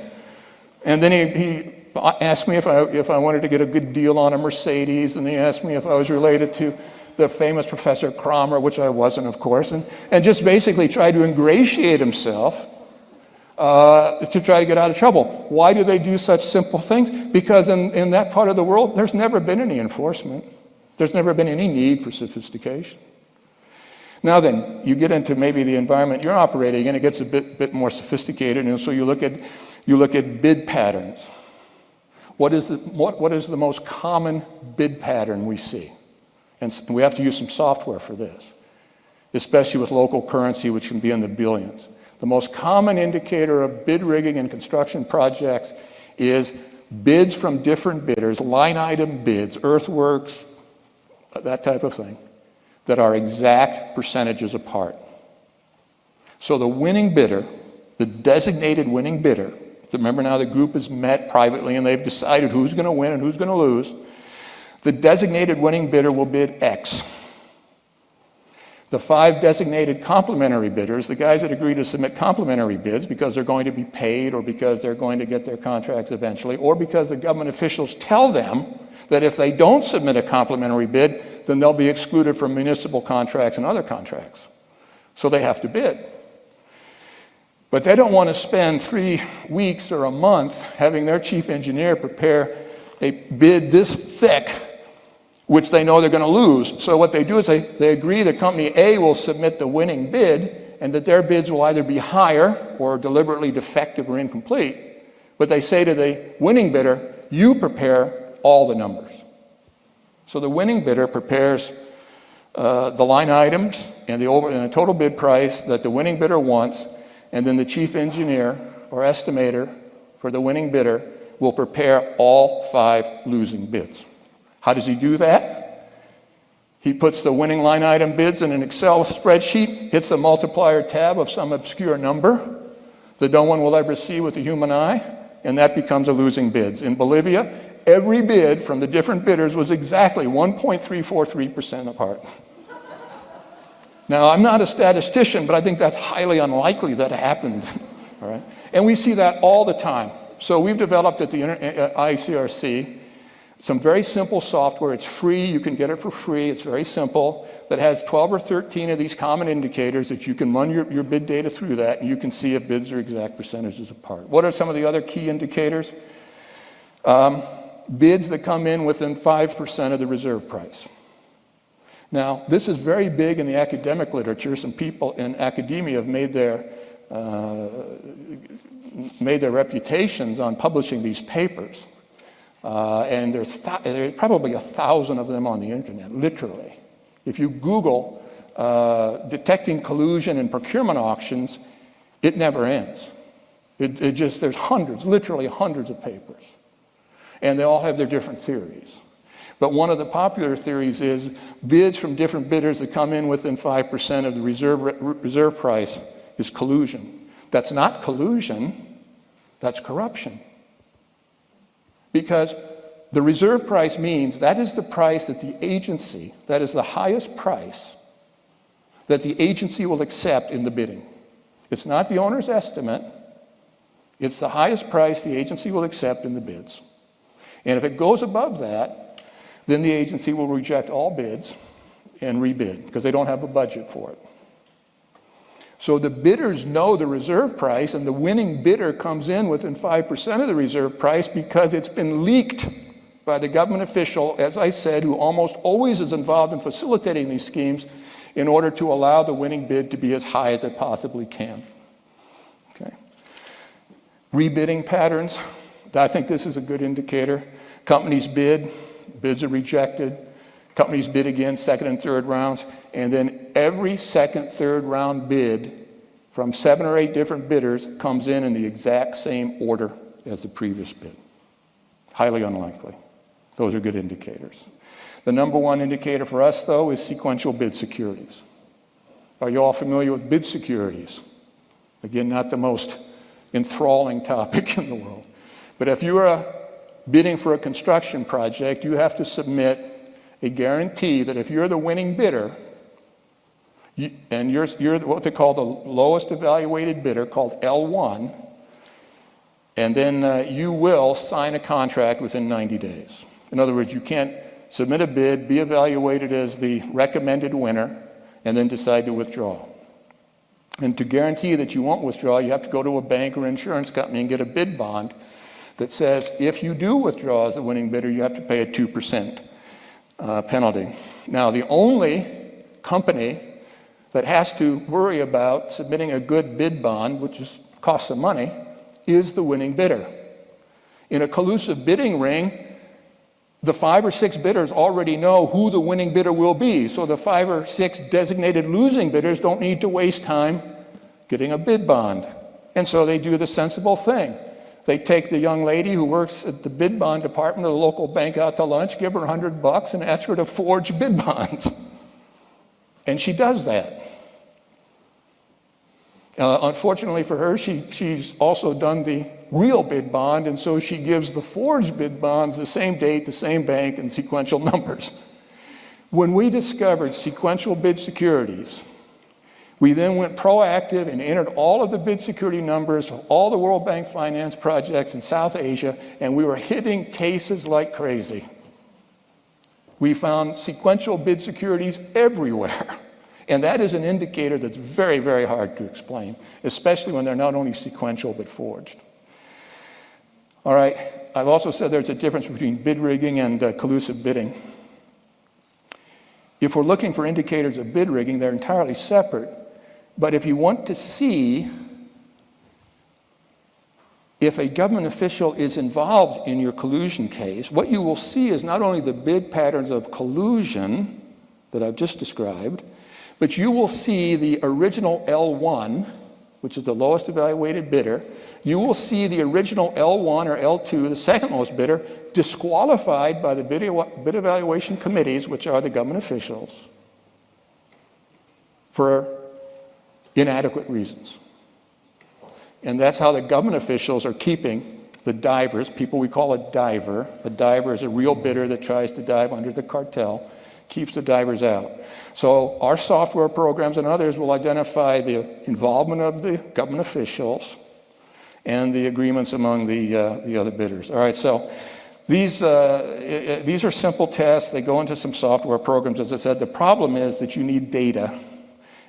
And then he asked me if I wanted to get a good deal on a Mercedes, and he asked me if I was related to the famous Professor Kramer, which I wasn't, of course, and just basically tried to ingratiate himself to try to get out of trouble. Why do they do such simple things? Because in that part of the world, there's never been any enforcement. There's never been any need for sophistication. Now then, you get into maybe the environment you're operating in, it gets a bit more sophisticated, and so you look at bid patterns. What is the most common bid pattern we see? And we have to use some software for this, especially with local currency, which can be in the billions. The most common indicator of bid rigging in construction projects is bids from different bidders, line item bids, earthworks, that type of thing, that are exact percentages apart. So the winning bidder, the designated winning bidder, remember now the group is met privately and they've decided who's going to win and who's going to lose. The designated winning bidder will bid X. The 5 designated complementary bidders, the guys that agree to submit complementary bids because they're going to be paid or because they're going to get their contracts eventually, or because the government officials tell them that if they don't submit a complementary bid, then they'll be excluded from municipal contracts and other contracts. So they have to bid. But they don't want to spend 3 weeks or a month having their chief engineer prepare a bid this thick, which they know they're going to lose. So what they do is they agree that company A will submit the winning bid and that their bids will either be higher or deliberately defective or incomplete. But they say to the winning bidder, you prepare all the numbers. So the winning bidder prepares the line items and the total bid price that the winning bidder wants, and then the chief engineer or estimator for the winning bidder will prepare all 5 losing bids. How does he do that? He puts the winning line item bids in an Excel spreadsheet, hits a multiplier tab of some obscure number that no one will ever see with the human eye, and that becomes a losing bid. In Bolivia, every bid from the different bidders was exactly 1.343% apart. Now, I'm not a statistician, but I think that's highly unlikely that it happened. All right? And we see that all the time. So we've developed at the ICRC some very simple software. It's free. You can get it for free. It's very simple. That has 12 or 13 of these common indicators that you can run your bid data through that, and you can see if bids are exact percentages apart. What are some of the other key indicators? Bids that come in within 5% of the reserve price. Now, this is very big in the academic literature. Some people in academia have made their reputations on publishing these papers. And there's probably 1,000 of them on the internet, literally. If you Google detecting collusion in procurement auctions, it never ends. There's hundreds, literally hundreds of papers. And they all have their different theories. But one of the popular theories is bids from different bidders that come in within 5% of the reserve price is collusion. That's not collusion, that's corruption. Because the reserve price means that is the price that the agency, that is the highest price that the agency will accept in the bidding. It's not the owner's estimate, it's the highest price the agency will accept in the bids. And if it goes above that, then the agency will reject all bids and rebid because they don't have a budget for it. So the bidders know the reserve price, and the winning bidder comes in within 5% of the reserve price because it's been leaked by the government official, as I said, who almost always is involved in facilitating these schemes, in order to allow the winning bid to be as high as it possibly can. Okay. Rebidding patterns, I think this is a good indicator. Companies bid, bids are rejected, companies bid again, second and third rounds, and then every second, third round bid from 7 or 8 different bidders comes in the exact same order as the previous bid. Highly unlikely. Those are good indicators. The number one indicator for us, though, is sequential bid securities. Are you all familiar with bid securities? Again, not the most enthralling topic in the world. But if you are bidding for a construction project, you have to submit a guarantee that if you're the winning bidder, and you're what they call the lowest evaluated bidder, called L1, and then you will sign a contract within 90 days. In other words, you can't submit a bid, be evaluated as the recommended winner, and then decide to withdraw. And to guarantee that you won't withdraw, you have to go to a bank or insurance company and get a bid bond that says if you do withdraw as the winning bidder, you have to pay a 2% penalty. Now, the only company that has to worry about submitting a good bid bond, which costs some money, is the winning bidder. In a collusive bidding ring, the 5 or 6 bidders already know who the winning bidder will be, so the 5 or 6 designated losing bidders don't need to waste time getting a bid bond. And so they do the sensible thing. They take the young lady who works at the bid bond department of the local bank out to lunch, give her $100 and ask her to forge bid bonds. And she does that. Unfortunately for her, she's also done the real bid bond, and so she gives the forged bid bonds the same date, the same bank, and sequential numbers. When we discovered sequential bid securities, we then went proactive and entered all of the bid security numbers of all the World Bank finance projects in South Asia, and we were hitting cases like crazy. We found sequential bid securities everywhere. And that is an indicator that's very, very hard to explain, especially when they're not only sequential but forged. All right, I've also said there's a difference between bid rigging and collusive bidding. If we're looking for indicators of bid rigging, they're entirely separate. But if you want to see if a government official is involved in your collusion case, what you will see is not only the bid patterns of collusion that I've just described, but you will see the original L1, which is the lowest evaluated bidder. You will see the original L1 or L2, the second lowest bidder, disqualified by the bid evaluation committees, which are the government officials, for inadequate reasons. And that's how the government officials are keeping the divers, people we call a diver. A diver is a real bidder that tries to dive under the cartel, keeps the divers out. So our software programs and others will identify the involvement of the government officials and the agreements among the other bidders. All right, so these are simple tests. They go into some software programs. As I said, the problem is that you need data.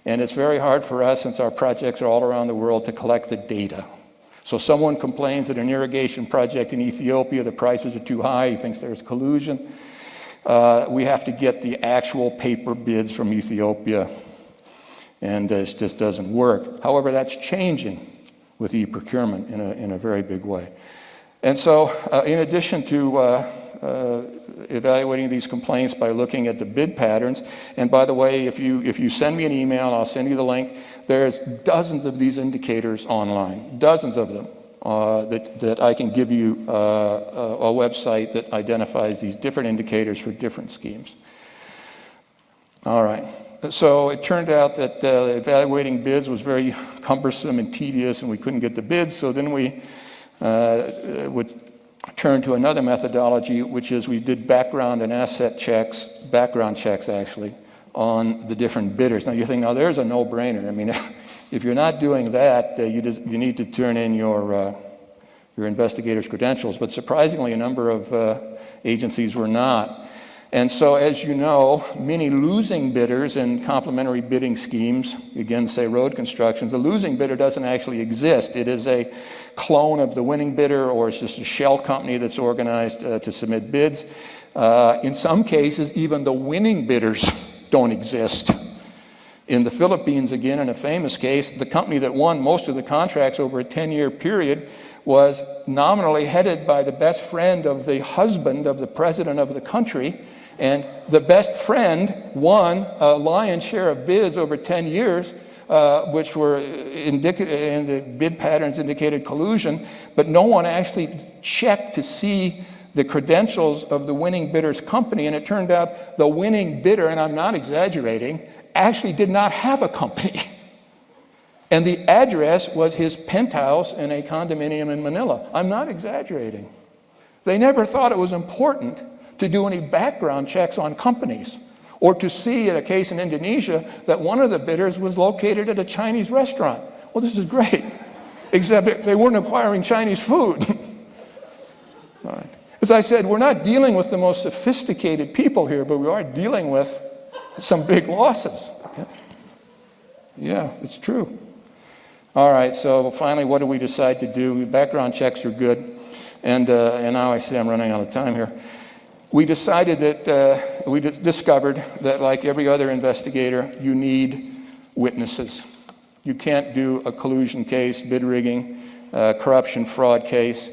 And it's very hard for us, since our projects are all around the world, to collect the data. So someone complains that an irrigation project in Ethiopia, the prices are too high, he thinks there's collusion. We have to get the actual paper bids from Ethiopia, and it just doesn't work. However, that's changing with e-procurement in a very big way. And so in addition to evaluating these complaints by looking at the bid patterns, and by the way, if you send me an email, I'll send you the link, there's dozens of these indicators online, dozens of them. That I can give you a website that identifies these different indicators for different schemes. All right, so it turned out that evaluating bids was very cumbersome and tedious, and we couldn't get the bids, so then we would turn to another methodology, which is we did background and asset checks, background checks actually, on the different bidders. Now you think, now there's a no-brainer. I mean, if you're not doing that, you need to turn in your investigator's credentials. But surprisingly, a number of agencies were not. And so, as you know, many losing bidders in complementary bidding schemes, again, say road constructions, the losing bidder doesn't actually exist. It is a clone of the winning bidder, or it's just a shell company that's organized to submit bids. In some cases, even the winning bidders don't exist. In the Philippines, again, in a famous case, the company that won most of the contracts over a 10-year period was nominally headed by the best friend of the husband of the president of the country, and the best friend won a lion's share of bids over 10 years, which were indicative, and the bid patterns indicated collusion, but no one actually checked to see the credentials of the winning bidder's company, and it turned out the winning bidder, and I'm not exaggerating, actually did not have a company. And the address was his penthouse in a condominium in Manila. I'm not exaggerating. They never thought it was important to do any background checks on companies, or to see, in a case in Indonesia, that one of the bidders was located at a Chinese restaurant. Well, this is great, except they weren't acquiring Chinese food. All right. As I said, we're not dealing with the most sophisticated people here, but we are dealing with some big losses. Okay? Yeah, it's true. All right, so finally, what do we decide to do? Background checks are good, and now I see I'm running out of time here. We decided that, we discovered that, like every other investigator, you need witnesses. You can't do a collusion case, bid rigging, corruption, fraud case,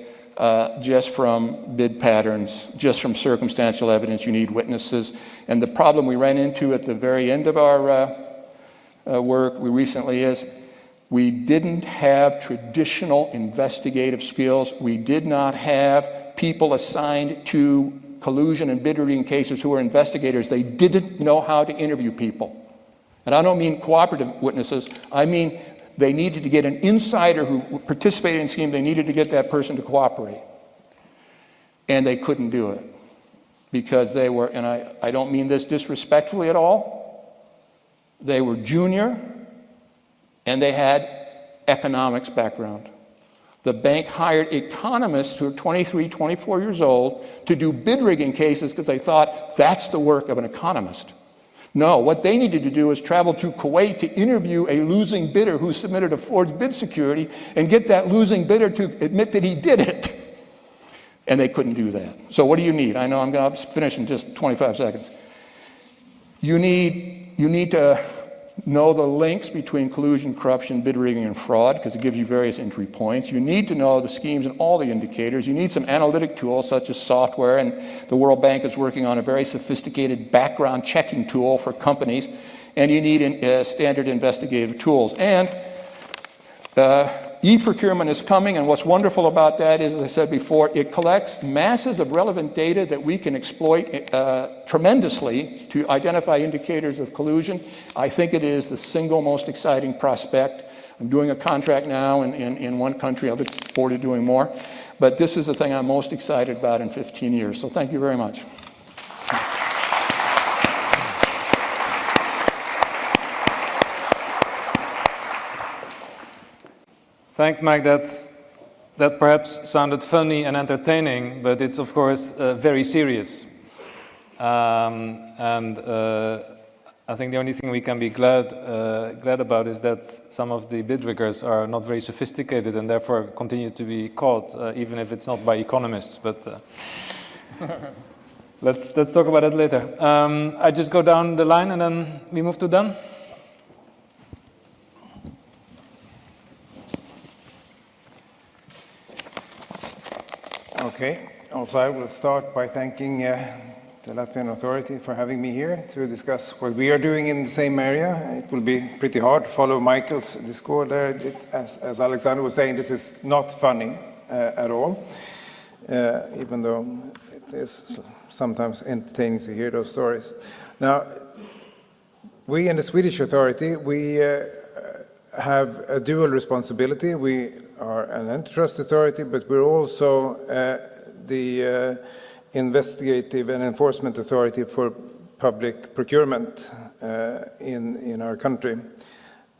just from bid patterns, just from circumstantial evidence. You need witnesses. And the problem we ran into at the very end of our work recently is we didn't have traditional investigative skills. We did not have people assigned to collusion and bid rigging cases who were investigators. They didn't know how to interview people. And I don't mean cooperative witnesses. I mean they needed to get an insider who participated in the scheme. They needed to get that person to cooperate. And they couldn't do it because they were, and I don't mean this disrespectfully at all, they were junior and they had economics background. The bank hired economists who are 23, 24 years old to do bid rigging cases because they thought that's the work of an economist. No, what they needed to do is travel to Kuwait to interview a losing bidder who submitted a forged bid security and get that losing bidder to admit that he did it. And they couldn't do that. So what do you need? I know I'm going to finish in just 25 seconds. You need to know the links between collusion, corruption, bid rigging, and fraud, because it gives you various entry points. You need to know the schemes and all the indicators. You need some analytic tools, such as software, and the World Bank is working on a very sophisticated background checking tool for companies. And you need standard investigative tools. And e-procurement is coming, and what's wonderful about that is, as I said before, it collects masses of relevant data that we can exploit tremendously to identify indicators of collusion. I think it is the single most exciting prospect. I'm doing a contract now in one country. I look forward to doing more. But this is the thing I'm most excited about in 15 years. So thank you very much. Thanks, Mike. That perhaps sounded funny and entertaining, but it's of course very serious. I think the only thing we can be glad about is that some of the bid riggers are not very sophisticated and therefore continue to be caught, even if it's not by economists. But let's talk about that later. I just go down the line and then we move to Dan. Okay, also I will start by thanking the Latvian authority for having me here to discuss what we are doing in the same area. It will be pretty hard to follow Michael's discourse there. As Alexander was saying, this is not funny at all, even though it is sometimes entertaining to hear those stories. Now, we in the Swedish authority, we have a dual responsibility. We are an antitrust authority, but we're also the investigative and enforcement authority for public procurement in our country,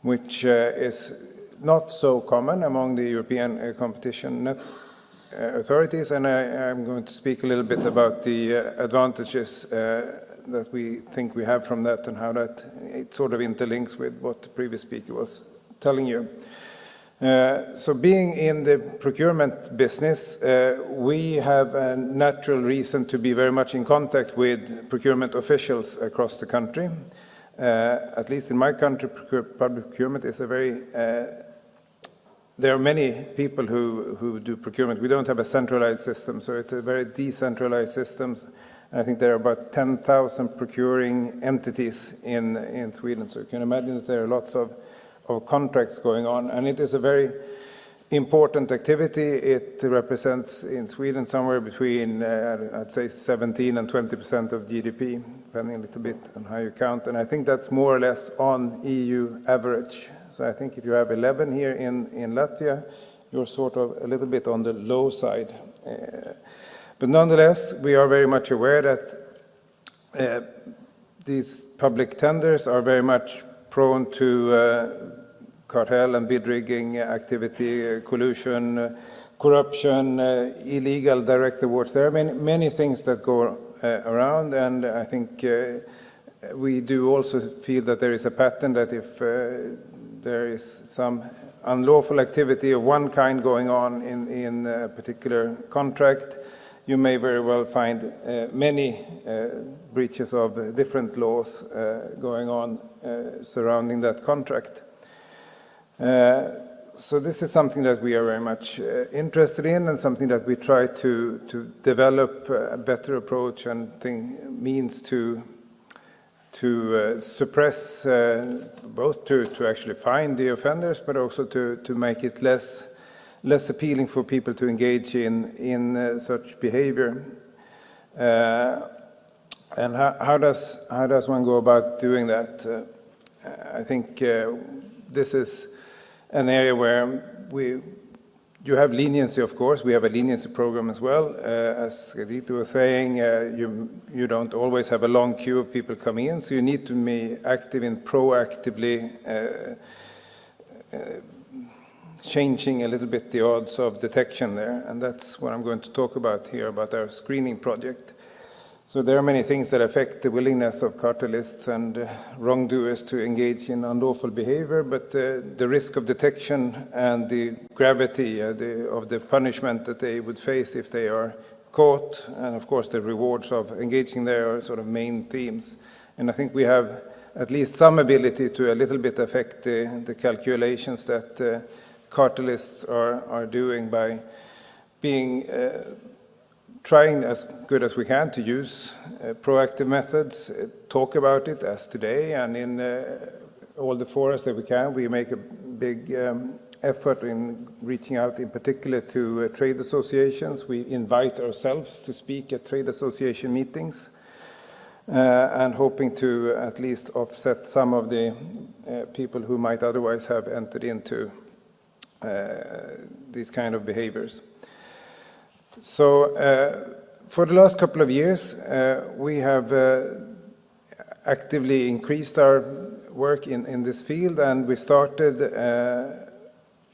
which is not so common among the European competition authorities. And I'm going to speak a little bit about the advantages that we think we have from that and how that it sort of interlinks with what the previous speaker was telling you. So being in the procurement business, we have a natural reason to be very much in contact with procurement officials across the country. at least in my country, public procurement is a very there are many people who do procurement. We don't have a centralized system, so it's a very decentralized system. I think there are about 10,000 procuring entities in Sweden. So you can imagine that there are lots of contracts going on. And it is a very important activity. It represents in Sweden somewhere between, I'd say, 17 and 20% of GDP, depending a little bit on how you count. And I think that's more or less on EU average. So I think if you have 11 here in Latvia, you're sort of a little bit on the low side. But nonetheless, we are very much aware that these public tenders are very much prone to cartel and bid rigging activity, collusion, corruption, illegal direct awards. There are many things that go around, and I think we do also feel that there is a pattern that if there is some unlawful activity of one kind going on in a particular contract, you may very well find many breaches of different laws going on surrounding that contract. So this is something that we are very much interested in, and something that we try to develop a better approach and means to suppress, both to actually find the offenders, but also to make it less appealing for people to engage in such behavior. And how does one go about doing that? I think this is an area where you have leniency, of course. We have a leniency program as well. As Rita was saying, you don't always have a long queue of people coming in, so you need to be active in proactively changing a little bit the odds of detection there, and that's what I'm going to talk about here, about our screening project. So there are many things that affect the willingness of cartelists and wrongdoers to engage in unlawful behavior, but the risk of detection and the gravity of the punishment that they would face if they are caught, and of course the rewards of engaging there are sort of main themes. And I think we have at least some ability to a little bit affect the calculations that cartelists are doing by being trying as good as we can to use proactive methods, talk about it as today, and in all the forums that we can, we make a big effort in reaching out in particular to trade associations. We invite ourselves to speak at trade association meetings and hoping to at least offset some of the people who might otherwise have entered into these kind of behaviors. So for the last couple of years, we have actively increased our work in this field, and we started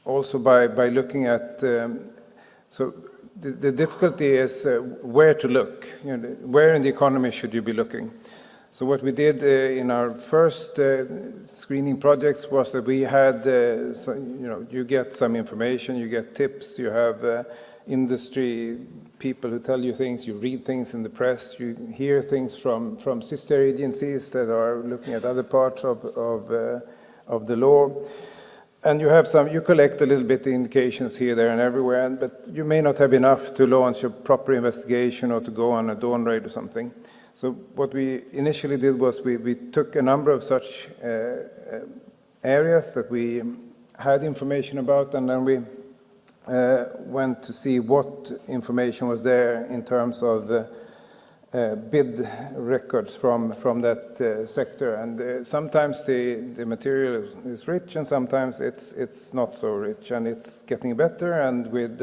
also by looking at, so the difficulty is where to look, where in the economy should you be looking. So what we did in our first screening projects was that we had, you get some information, you get tips, you have industry people who tell you things, you read things in the press, you hear things from sister agencies that are looking at other parts of the law. And you collect a little bit of indications here, there, and everywhere, but you may not have enough to launch a proper investigation or to go on a dawn raid or something. So what we initially did was we took a number of such areas that we had information about, and then we went to see what information was there in terms of bid records from that sector. And sometimes the material is rich, and sometimes it's not so rich, and it's getting better. And with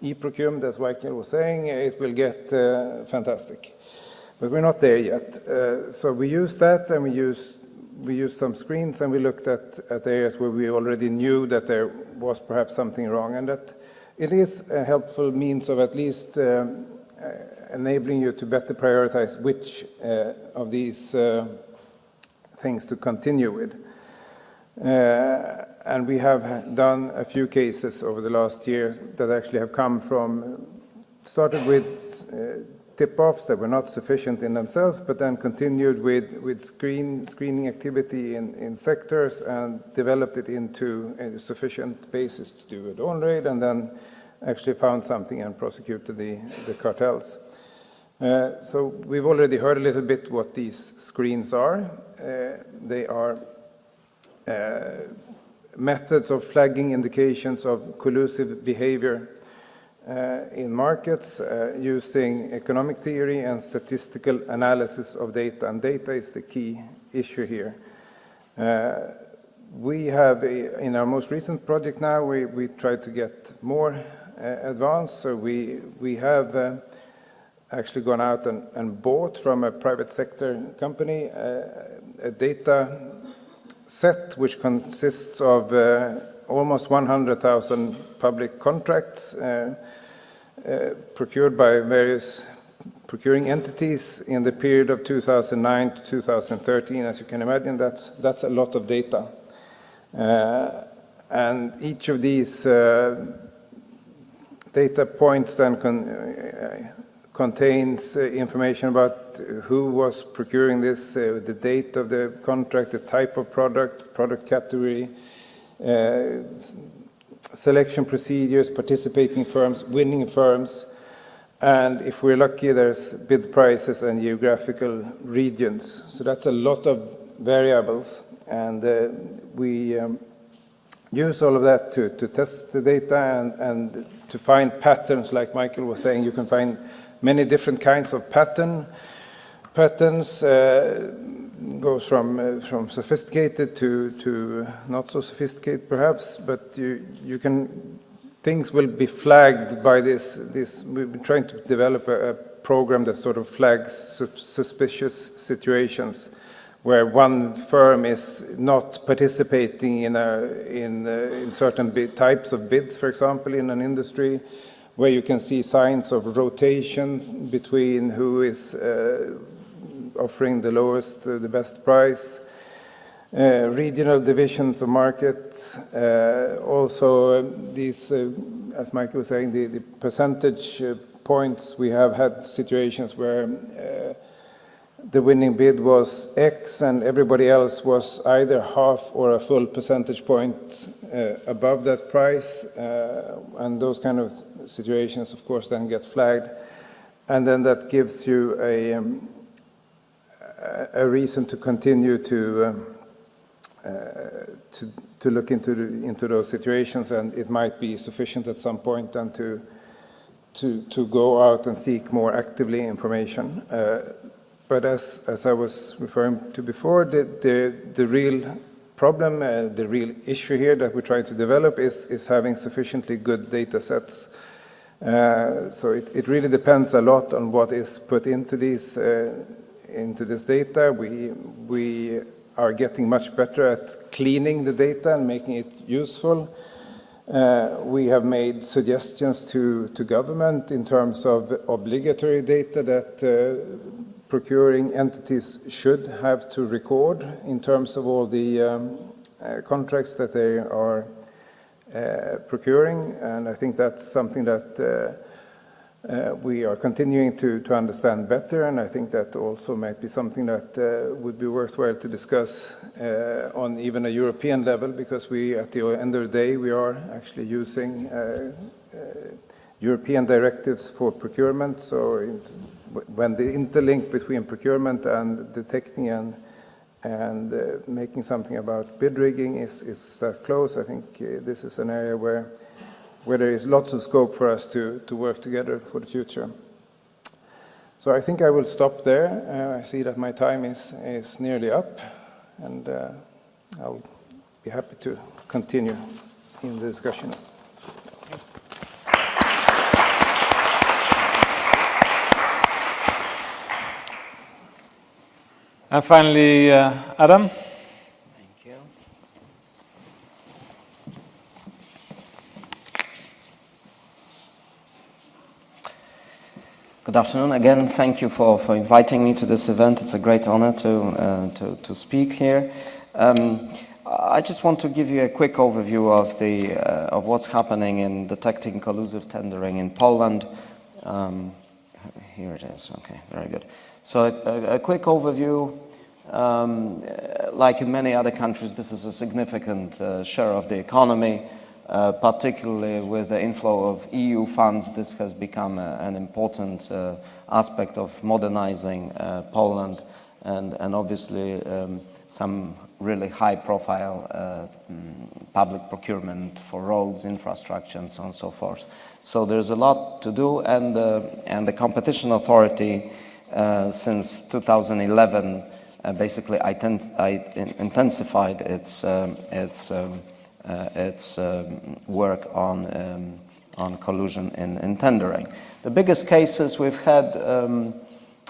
e-procurement, as Michael was saying, it will get fantastic. But we're not there yet. So we used that, and we used some screens, and we looked at areas where we already knew that there was perhaps something wrong, and that it is a helpful means of at least enabling you to better prioritize which of these things to continue with. And we have done a few cases over the last year that actually have come from, started with tip-offs that were not sufficient in themselves, but then continued with screening activity in sectors and developed it into a sufficient basis to do a dawn raid, and then actually found something and prosecuted the cartels. So we've already heard a little bit what these screens are. They are methods of flagging indications of collusive behavior in markets using economic theory and statistical analysis of data, and data is the key issue here. We have, in our most recent project now, we try to get more advanced, so we have actually gone out and bought from a private sector company a data set which consists of almost 100,000 public contracts procured by various procuring entities in the period of 2009 to 2013. As you can imagine, that's a lot of data. And each of these data points then contains information about who was procuring this, the date of the contract, the type of product category, selection procedures, participating firms, winning firms, and if we're lucky, there's bid prices and geographical regions. So that's a lot of variables, and we use all of that to test the data and to find patterns. Like Michael was saying, you can find many different kinds of patterns. Goes from sophisticated to not so sophisticated, perhaps, but things will be flagged by this. We've been trying to develop a program that sort of flags suspicious situations where one firm is not participating in certain types of bids, for example, in an industry, where you can see signs of rotations between who is offering the lowest, the best price, regional divisions of markets, also these, as Michael was saying, the percentage points. We have had situations where the winning bid was X and everybody else was either half or a full percentage point above that price, and those kind of situations, of course, then get flagged, and then that gives you a reason to continue to look into those situations, and it might be sufficient at some point then to go out and seek more actively information. But as I was referring to before, the real problem, the real issue here that we try to develop is having sufficiently good data sets. So it really depends a lot on what is put into these into this data. We are getting much better at cleaning the data and making it useful. We have made suggestions to government in terms of obligatory data that procuring entities should have to record in terms of all the contracts that they are procuring, and I think that's something that we are continuing to understand better, and I think that also might be something that would be worthwhile to discuss on even a European level, because we, at the end of the day, we are actually using European directives for procurement. So when the interlink between procurement and detecting and making something about bid rigging is that close, I think this is an area where there is lots of scope for us to work together for the future. So I think I will stop there. I see that my time is nearly up, and I'll be happy to continue in the discussion. And finally, Adam. Thank you. Good afternoon again. Thank you for inviting me to this event. It's a great honor to speak here. I just want to give you a quick overview of what's happening in detecting collusive tendering in Poland. here it is. Okay, very good. So a quick overview. Like in many other countries, this is a significant share of the economy, particularly with the inflow of EU funds. This has become an important aspect of modernizing Poland, and obviously some really high-profile public procurement for roads, infrastructure, and so on and so forth. So there's a lot to do, and the competition authority since 2011 basically intensified its work on collusion in tendering. The biggest cases we've had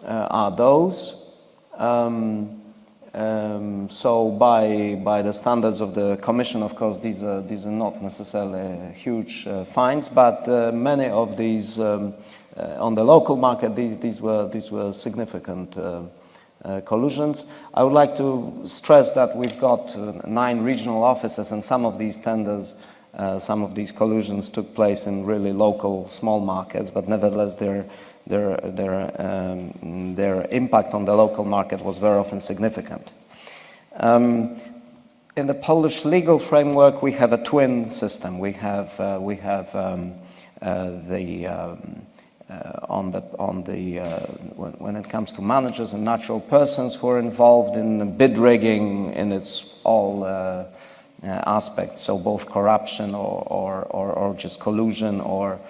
are those. So by the standards of the Commission, of course, these are not necessarily huge fines, but many of these on the local market, these were significant collusions. I would like to stress that we've got 9 regional offices, and some of these tenders, some of these collusions took place in really local small markets, but nevertheless their impact on the local market was very often significant. In the Polish legal framework, we have a twin system. We have when it comes to managers and natural persons who are involved in bid rigging in its all aspects, so both corruption or just collusion or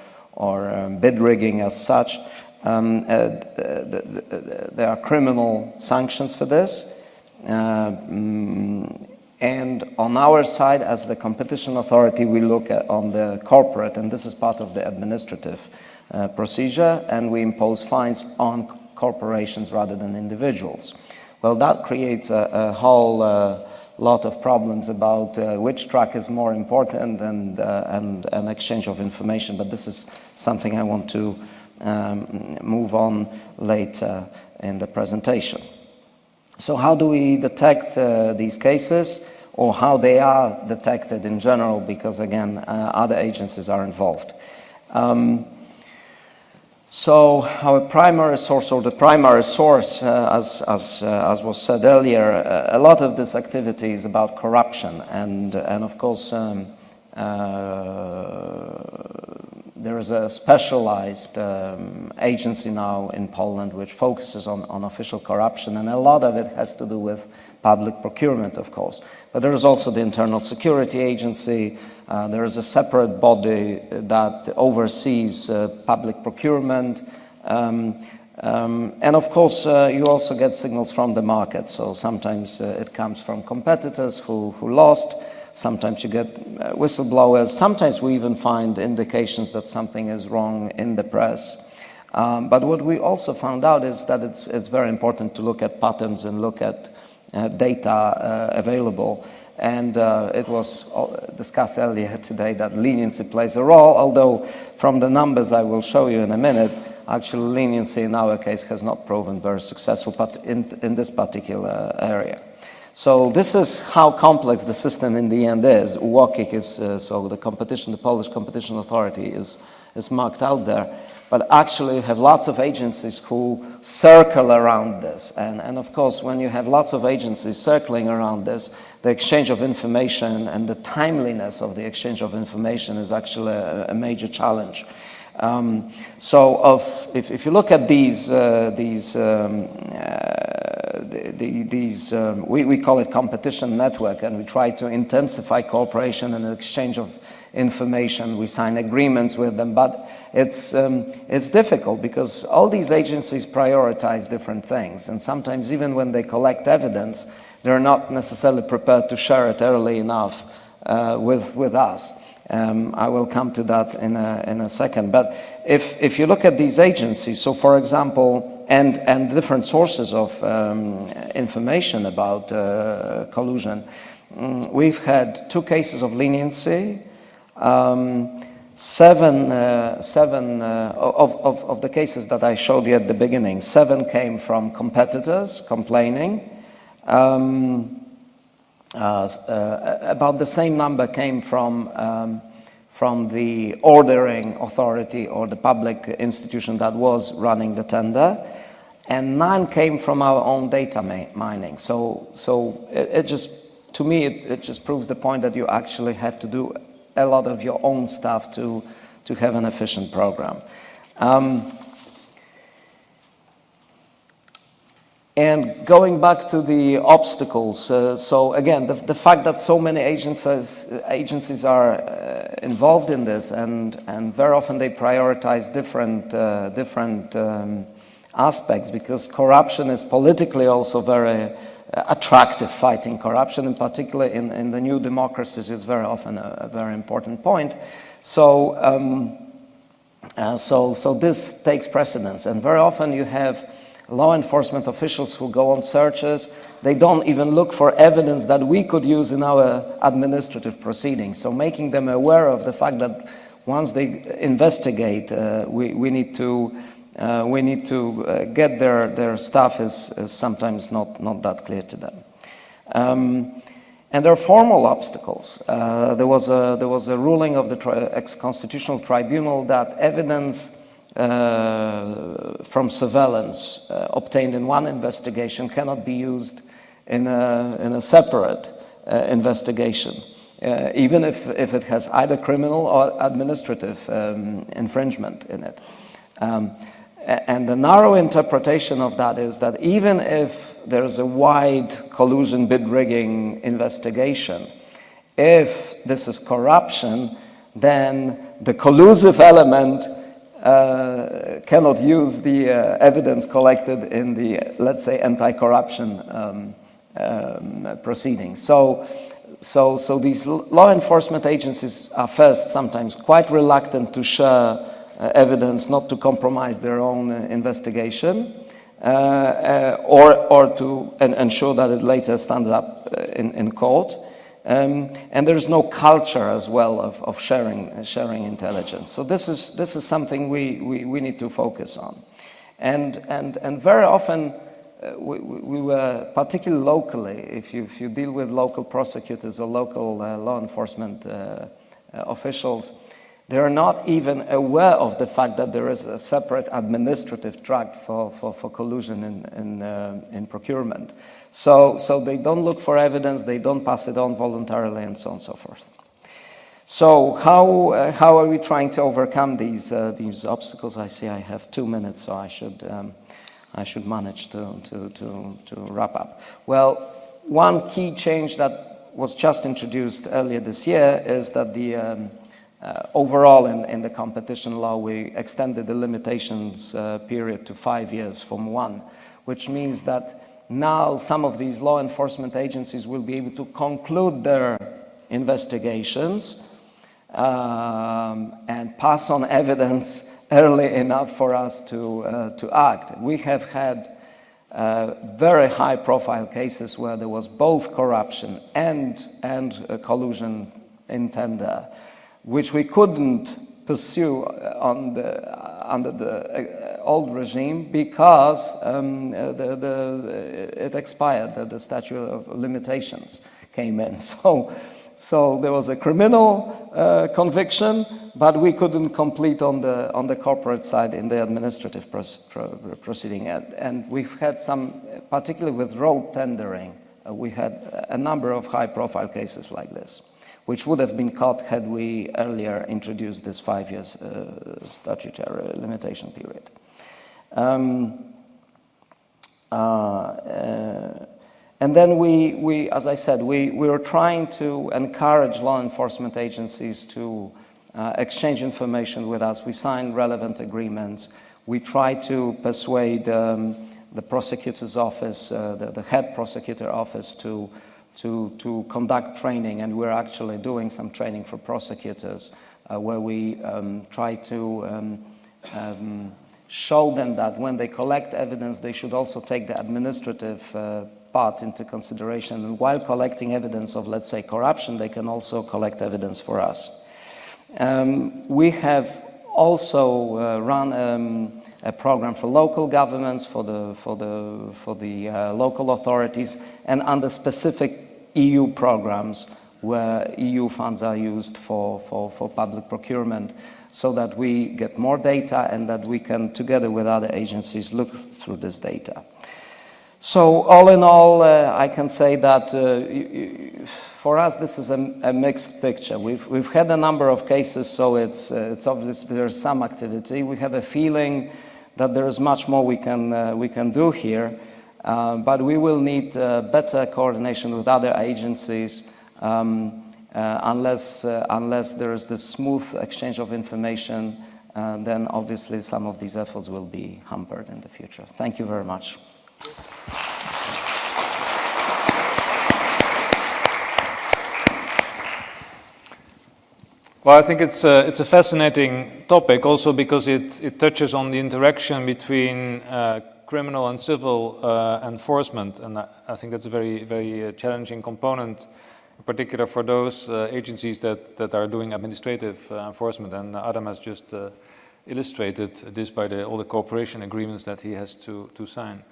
bid rigging as such. There are criminal sanctions for this. And on our side, as the competition authority, we look at on the corporate, and this is part of the administrative procedure, and we impose fines on corporations rather than individuals. Well, that creates a whole lot of problems about which track is more important and an exchange of information, but this is something I want to move on later in the presentation. So how do we detect these cases, or how they are detected in general, because again, other agencies are involved. So our primary source, or the primary source, as was said earlier, a lot of this activity is about corruption, and of course there is a specialized agency now in Poland which focuses on official corruption, and a lot of it has to do with public procurement, of course. But there is also the Internal Security Agency. There is a separate body that oversees public procurement. And of course, you also get signals from the market. So sometimes it comes from competitors who lost. Sometimes you get whistleblowers. Sometimes we even find indications that something is wrong in the press. But what we also found out is that it's very important to look at patterns and look at data available. And it was discussed earlier today that leniency plays a role, although from the numbers I will show you in a minute, actually leniency in our case has not proven very successful, but in this particular area. So this is how complex the system in the end is. UOKiK is, so the Polish Competition Authority is marked out there. But actually you have lots of agencies who circle around this. And of course, when you have lots of agencies circling around this, the exchange of information and the timeliness of the exchange of information is actually a major challenge. If you look at these we call it competition network, and we try to intensify cooperation and exchange of information. We sign agreements with them, but it's difficult because all these agencies prioritize different things, and sometimes even when they collect evidence, they're not necessarily prepared to share it early enough with us. I will come to that in a second. But if you look at these agencies, so for example, and different sources of information about collusion, we've had 2 cases of leniency. 7 of the cases that I showed you at the beginning, 7 came from competitors complaining. About the same number came from from the ordering authority or the public institution that was running the tender, and 9 came from our own data mining. So it just, to me, it just proves the point that you actually have to do a lot of your own stuff to have an efficient program. And going back to the obstacles, so again, the fact that so many agencies are involved in this, and very often they prioritize different aspects, because corruption is politically also very attractive. Fighting corruption, in particular in the new democracies, is very often a very important point. So this takes precedence, and very often you have law enforcement officials who go on searches. They don't even look for evidence that we could use in our administrative proceedings. So making them aware of the fact that once they investigate, we need to get their stuff is sometimes not that clear to them. And there are formal obstacles. There was a ruling of the Constitutional Tribunal that evidence from surveillance obtained in one investigation cannot be used in a separate investigation, even if it has either criminal or administrative infringement in it. And the narrow interpretation of that is that even if there's a wide collusion bid rigging investigation, if this is corruption, then the collusive element cannot use the evidence collected in the, let's say, anti-corruption proceedings. So these law enforcement agencies are first sometimes quite reluctant to share evidence, not to compromise their own investigation, or to ensure that it later stands up in court. And there's no culture as well of sharing intelligence. So this is something we need to focus on, and very often we were, particularly locally, if you deal with local prosecutors or local law enforcement officials, they are not even aware of the fact that there is a separate administrative track for collusion in procurement. So they don't look for evidence, they don't pass it on voluntarily, and so on and so forth. So how are we trying to overcome these obstacles? I see I have 2 minutes, so I should manage to wrap up. Well, one key change that was just introduced earlier this year is that the overall in the competition law, we extended the limitations period to 5 years from 1, which means that now some of these law enforcement agencies will be able to conclude their investigations and pass on evidence early enough for us to act. We have had very high-profile cases where there was both corruption and collusion in tender, which we couldn't pursue under the old regime because it expired, the statute of limitations came in. So there was a criminal conviction, but we couldn't complete on the corporate side in the administrative proceeding. And we've had some, particularly with road tendering, we had a number of high-profile cases like this, which would have been caught had we earlier introduced this 5 years statutory limitation period. And then we, as I said, we were trying to encourage law enforcement agencies to exchange information with us. We signed relevant agreements. We tried to persuade the prosecutor's office, the head prosecutor office, to conduct training, and we're actually doing some training for prosecutors where we try to show them that when they collect evidence, they should also take the administrative part into consideration. And while collecting evidence of, let's say, corruption, they can also collect evidence for us. We have also run a program for local governments, for the local authorities, and under specific EU programs, where EU funds are used for public procurement, so that we get more data and that we can, together with other agencies, look through this data. So all in all, I can say that for us this is a mixed picture. We've had a number of cases, so it's obvious there's some activity. We have a feeling that there is much more we can do here, but we will need better coordination with other agencies. Unless there is this smooth exchange of information, then obviously some of these efforts will be hampered in the future. Thank you very much. Well, I think it's a fascinating topic also because it touches on the interaction between criminal and civil enforcement, and I think that's a very, very challenging component, in particular for those agencies that are doing administrative enforcement, and Adam has just illustrated this by all the cooperation agreements that he has to sign.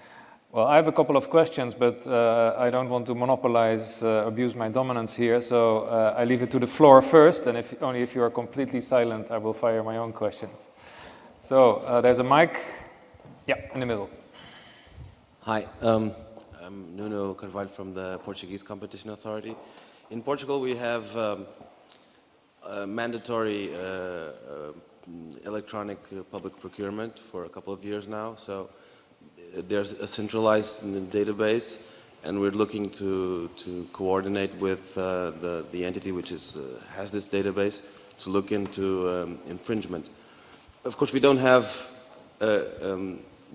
Well, I have a couple of questions, but I don't want to monopolize, abuse my dominance here, so I leave it to the floor first, and only if you are completely silent, I will fire my own questions. So there's a mic. Yeah, in the middle. Hi, I'm Nuno Carvalho from the Portuguese Competition Authority. In Portugal, we have mandatory electronic public procurement for a couple of years now. So there's a centralized database, and we're looking to coordinate with the entity which has this database to look into infringement. Of course, we don't have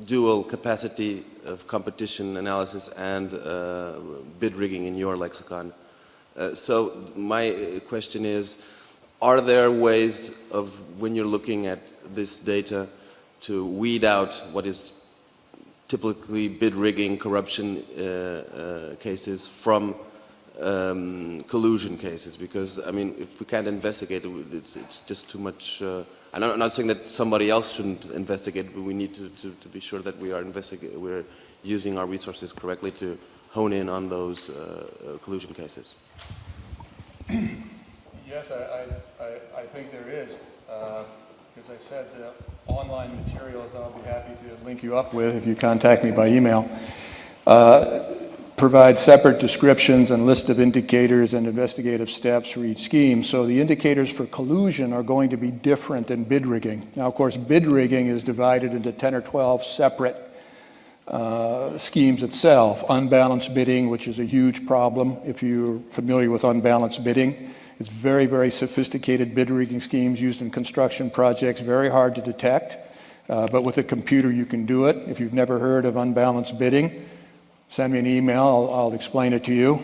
dual capacity of competition analysis and bid rigging in your lexicon. So my question is, are there ways of, when you're looking at this data, to weed out what is typically bid rigging, corruption cases from collusion cases? Because, I mean, if we can't investigate it, it's just too much. I'm not saying that somebody else shouldn't investigate, but we need to be sure that we're using our resources correctly to hone in on those collusion cases. Yes, I think there is. As I said, the online materials I'll be happy to link you up with if you contact me by email. Provide separate descriptions and list of indicators and investigative steps for each scheme. So the indicators for collusion are going to be different than bid rigging. Now, of course, bid rigging is divided into 10 or 12 separate schemes itself. Unbalanced bidding, which is a huge problem if you're familiar with unbalanced bidding. It's very, very sophisticated bid rigging schemes used in construction projects, very hard to detect, but with a computer you can do it. If you've never heard of unbalanced bidding, send me an email, I'll explain it to you.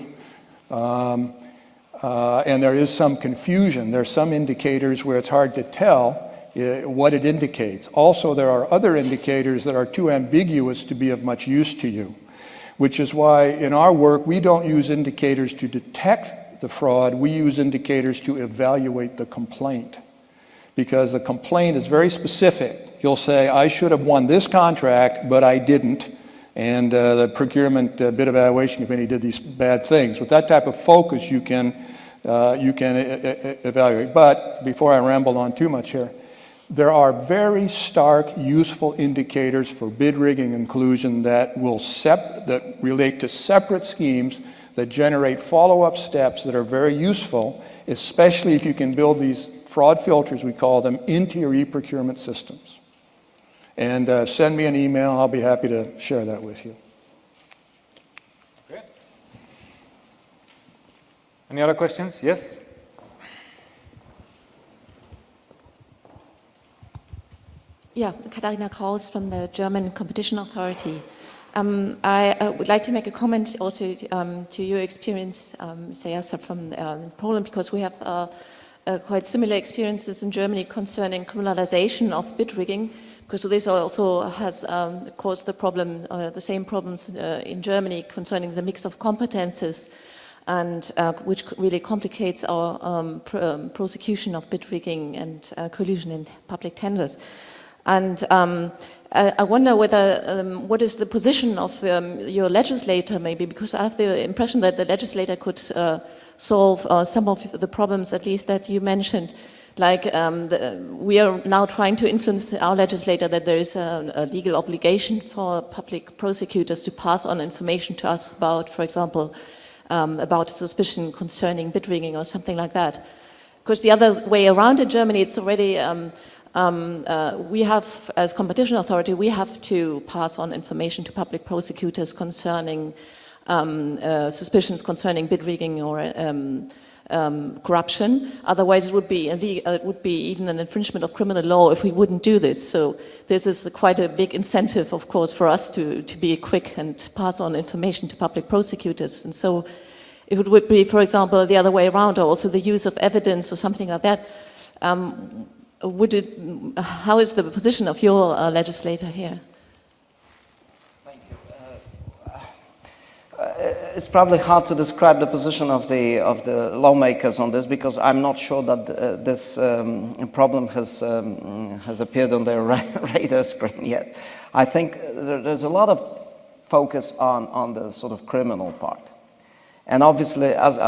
And there is some confusion. There are some indicators where it's hard to tell what it indicates. Also, there are other indicators that are too ambiguous to be of much use to you, which is why in our work we don't use indicators to detect the fraud, we use indicators to evaluate the complaint. Because the complaint is very specific. You'll say, I should have won this contract, but I didn't. And the procurement bid evaluation committee did these bad things. With that type of focus, you can evaluate. But before I ramble on too much here, there are very stark, useful indicators for bid rigging and collusion that relate to separate schemes that generate follow-up steps that are very useful, especially if you can build these fraud filters, we call them, into your e-procurement systems. And send me an email, I'll be happy to share that with you. Okay. Any other questions? Yes? Yeah, Katharina Kraus from the German Competition Authority. I would like to make a comment also to your experience, Sayasa, from Poland, because we have quite similar experiences in Germany concerning criminalization of bid rigging, because this also has caused the problem, the same problems in Germany concerning the mix of competences, and which really complicates our prosecution of bid rigging and collusion in public tenders. And I wonder whether, what is the position of your legislator maybe, because I have the impression that the legislator could solve some of the problems, at least that you mentioned. Like we are now trying to influence our legislator that there is a legal obligation for public prosecutors to pass on information to us about, for example, about suspicion concerning bid rigging or something like that. Because the other way around in Germany, it's already, we have, as competition authority, we have to pass on information to public prosecutors concerning suspicions concerning bid rigging or corruption. Otherwise, it would be even an infringement of criminal law if we wouldn't do this. So this is quite a big incentive, of course, for us to be quick and pass on information to public prosecutors. And so if it would be, for example, the other way around, or also the use of evidence or something like that, how is the position of your legislator here? It's probably hard to describe the position of the lawmakers on this, because I'm not sure that this problem has appeared on their radar screen yet. I think there's a lot of focus on the sort of criminal part, and obviously, as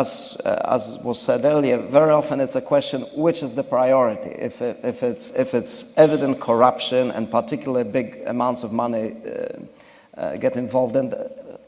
was said earlier, very often it's a question which is the priority. If it's evident corruption and particularly big amounts of money get involved, then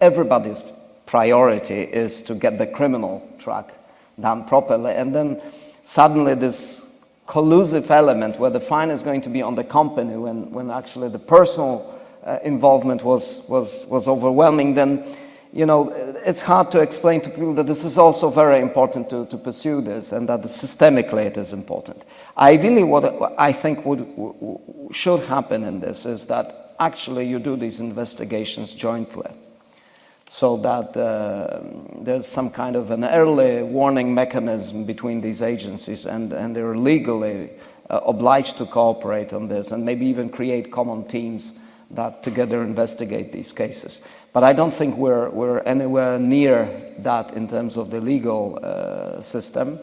everybody's priority is to get the criminal track done properly, and then suddenly this collusive element where the fine is going to be on the company when actually the personal involvement was overwhelming, then it's hard to explain to people that this is also very important to pursue this, and that systemically it is important. Ideally, what I think should happen in this is that actually you do these investigations jointly, so that there's some kind of an early warning mechanism between these agencies, and they're legally obliged to cooperate on this, and maybe even create common teams that together investigate these cases. But I don't think we're anywhere near that in terms of the legal system.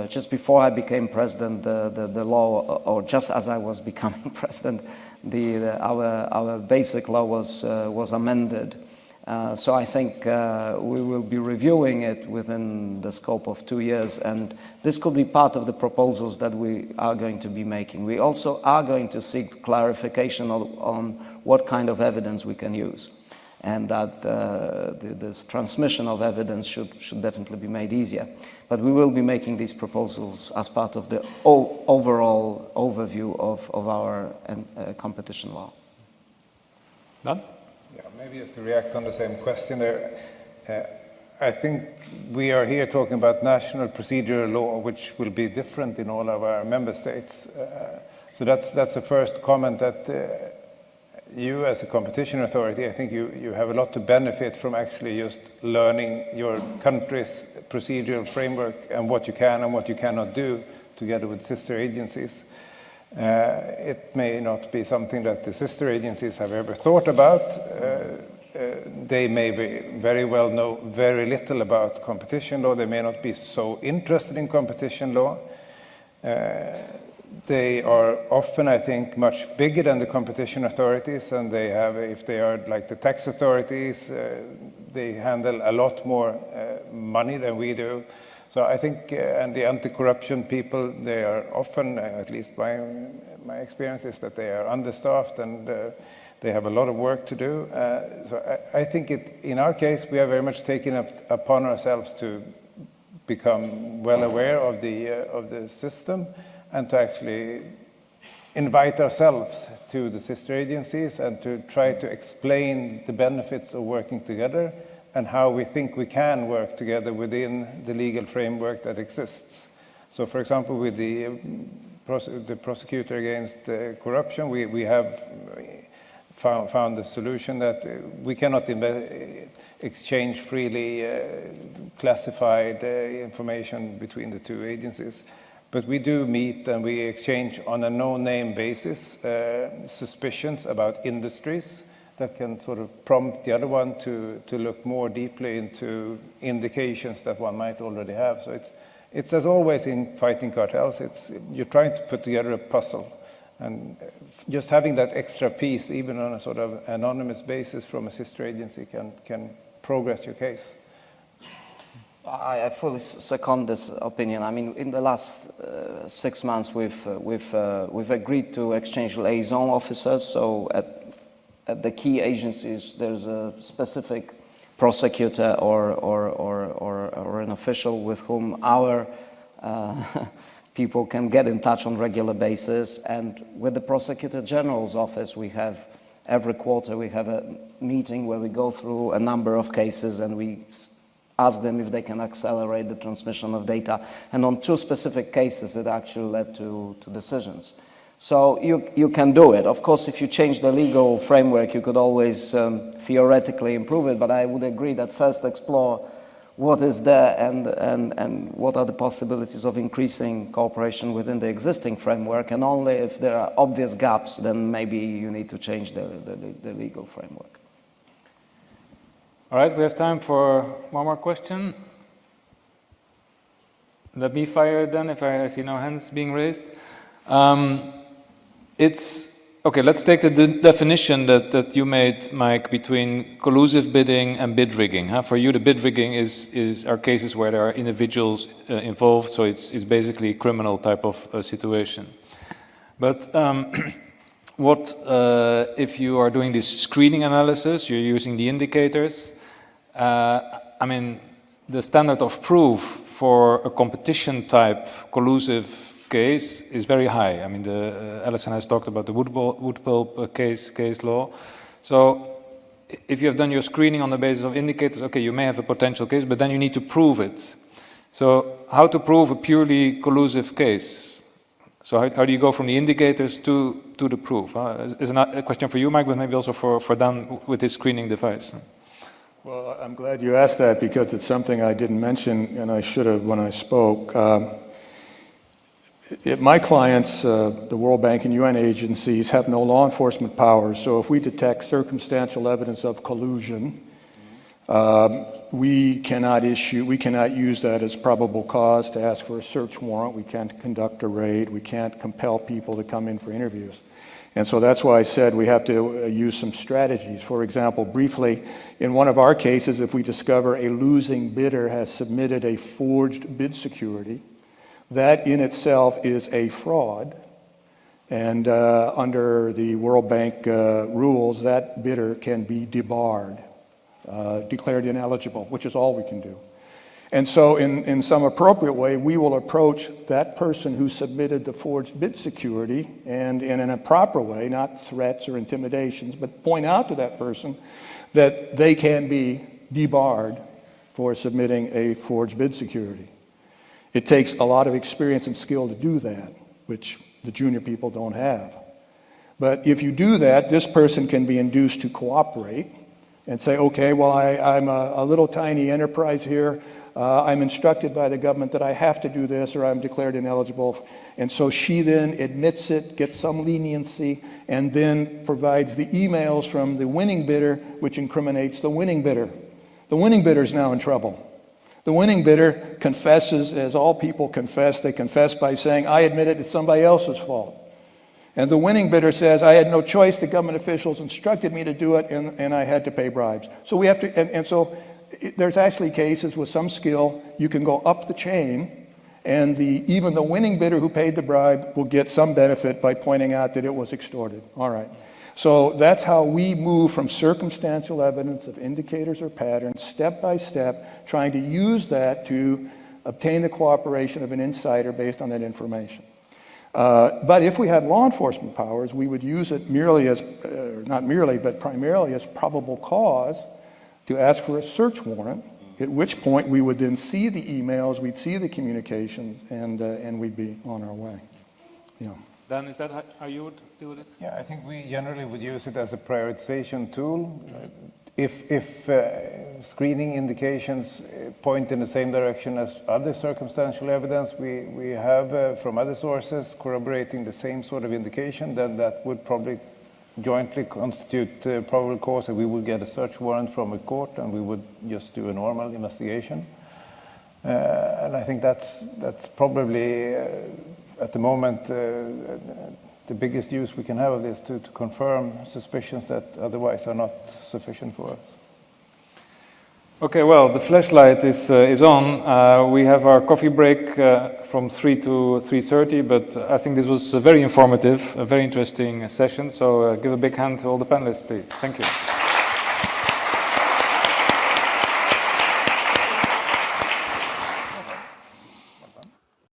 Just before I became president, the law, or just as I was becoming president, our basic law was amended. So I think we will be reviewing it within the scope of 2 years, and this could be part of the proposals that we are going to be making. We also are going to seek clarification on what kind of evidence we can use, and that this transmission of evidence should definitely be made easier. But we will be making these proposals as part of the overall overview of our competition law. Done? Yeah, maybe just to react on the same question there. I think we are here talking about national procedural law, which will be different in all of our member states. So that's the first comment, that you as a competition authority, I think you have a lot to benefit from actually just learning your country's procedural framework and what you can and what you cannot do together with sister agencies. It may not be something that the sister agencies have ever thought about. They may very well know very little about competition law. They may not be so interested in competition law. They are often, I think, much bigger than the competition authorities, and they have, if they are like the tax authorities, they handle a lot more money than we do. So I think, and the anti-corruption people, they are often, at least my experience is that they are understaffed, and they have a lot of work to do. So I think in our case, we are very much taking upon ourselves to become well aware of the system, and to actually invite ourselves to the sister agencies and to try to explain the benefits of working together and how we think we can work together within the legal framework that exists. So, for example, with the prosecutor against corruption, we have found a solution that we cannot exchange freely classified information between the two agencies. But we do meet and we exchange on a no-name basis suspicions about industries that can sort of prompt the other one to look more deeply into indications that one might already have. So it's as always in fighting cartels, you're trying to put together a puzzle, and just having that extra piece, even on a sort of anonymous basis from a sister agency, can progress your case. I fully second this opinion. I mean, in the last 6 months, we've agreed to exchange liaison officers. So at the key agencies, there's a specific prosecutor or an official with whom our people can get in touch on regular basis. And with the Prosecutor General's office, we have every quarter we have a meeting where we go through a number of cases and we ask them if they can accelerate the transmission of data. And on 2 specific cases, it actually led to decisions. So you can do it. Of course, if you change the legal framework, you could always theoretically improve it, but I would agree that first explore what is there and what are the possibilities of increasing cooperation within the existing framework, and only if there are obvious gaps, then maybe you need to change the legal framework. All right, we have time for one more question. Let me fire then, if I see no hands being raised. Okay, let's take the definition that you made, Mike, between collusive bidding and bid rigging. For you, the bid rigging are cases where there are individuals involved, so it's basically a criminal type of situation. But what if you are doing this screening analysis, you're using the indicators? I mean, the standard of proof for a competition type collusive case is very high. I mean, Alison has talked about the wood pulp case law. So if you have done your screening on the basis of indicators, okay, you may have a potential case, but then you need to prove it. So how to prove a purely collusive case? So how do you go from the indicators to the proof? Is a question for you, Mike, but maybe also for Dan with his screening device. Well, I'm glad you asked that because it's something I didn't mention and I should have when I spoke. My clients, the World Bank and UN agencies, have no law enforcement powers. So if we detect circumstantial evidence of collusion, we cannot use that as probable cause to ask for a search warrant. We can't conduct a raid. We can't compel people to come in for interviews. And so that's why I said we have to use some strategies. For example, briefly, in one of our cases, if we discover a losing bidder has submitted a forged bid security, that in itself is a fraud, and under the World Bank rules, that bidder can be debarred, declared ineligible, which is all we can do. And so in some appropriate way, we will approach that person who submitted the forged bid security and in a proper way, not threats or intimidations, but point out to that person that they can be debarred for submitting a forged bid security. It takes a lot of experience and skill to do that, which the junior people don't have. But if you do that, this person can be induced to cooperate and say, okay, well, I'm a little tiny enterprise here. I'm instructed by the government that I have to do this or I'm declared ineligible. And so she then admits it, gets some leniency, and then provides the emails from the winning bidder, which incriminates the winning bidder. The winning bidder is now in trouble. The winning bidder confesses, as all people confess. They confess by saying, I admitted it's somebody else's fault. And the winning bidder says, I had no choice. The government officials instructed me to do it, and I had to pay bribes. So we have to, and so there's actually cases with some skill, you can go up the chain, and even the winning bidder who paid the bribe will get some benefit by pointing out that it was extorted. All right. So that's how we move from circumstantial evidence of indicators or patterns, step by step, trying to use that to obtain the cooperation of an insider based on that information. But if we had law enforcement powers, we would use it merely as, not merely, but primarily as probable cause to ask for a search warrant, at which point we would then see the emails, we'd see the communications, and we'd be on our way. Yeah. Dan, is that how you would do it? Yeah, I think we generally would use it as a prioritization tool. If screening indications point in the same direction as other circumstantial evidence we have from other sources corroborating the same sort of indication, then that would probably jointly constitute probable cause, and we would get a search warrant from a court and we would just do a normal investigation. And I think that's probably at the moment the biggest use we can have of this to confirm suspicions that otherwise are not sufficient for us. Okay, well, the flashlight is on. We have our coffee break from 3 to 3:30, but I think this was very informative, a very interesting session. So give a big hand to all the panelists, please. Thank you.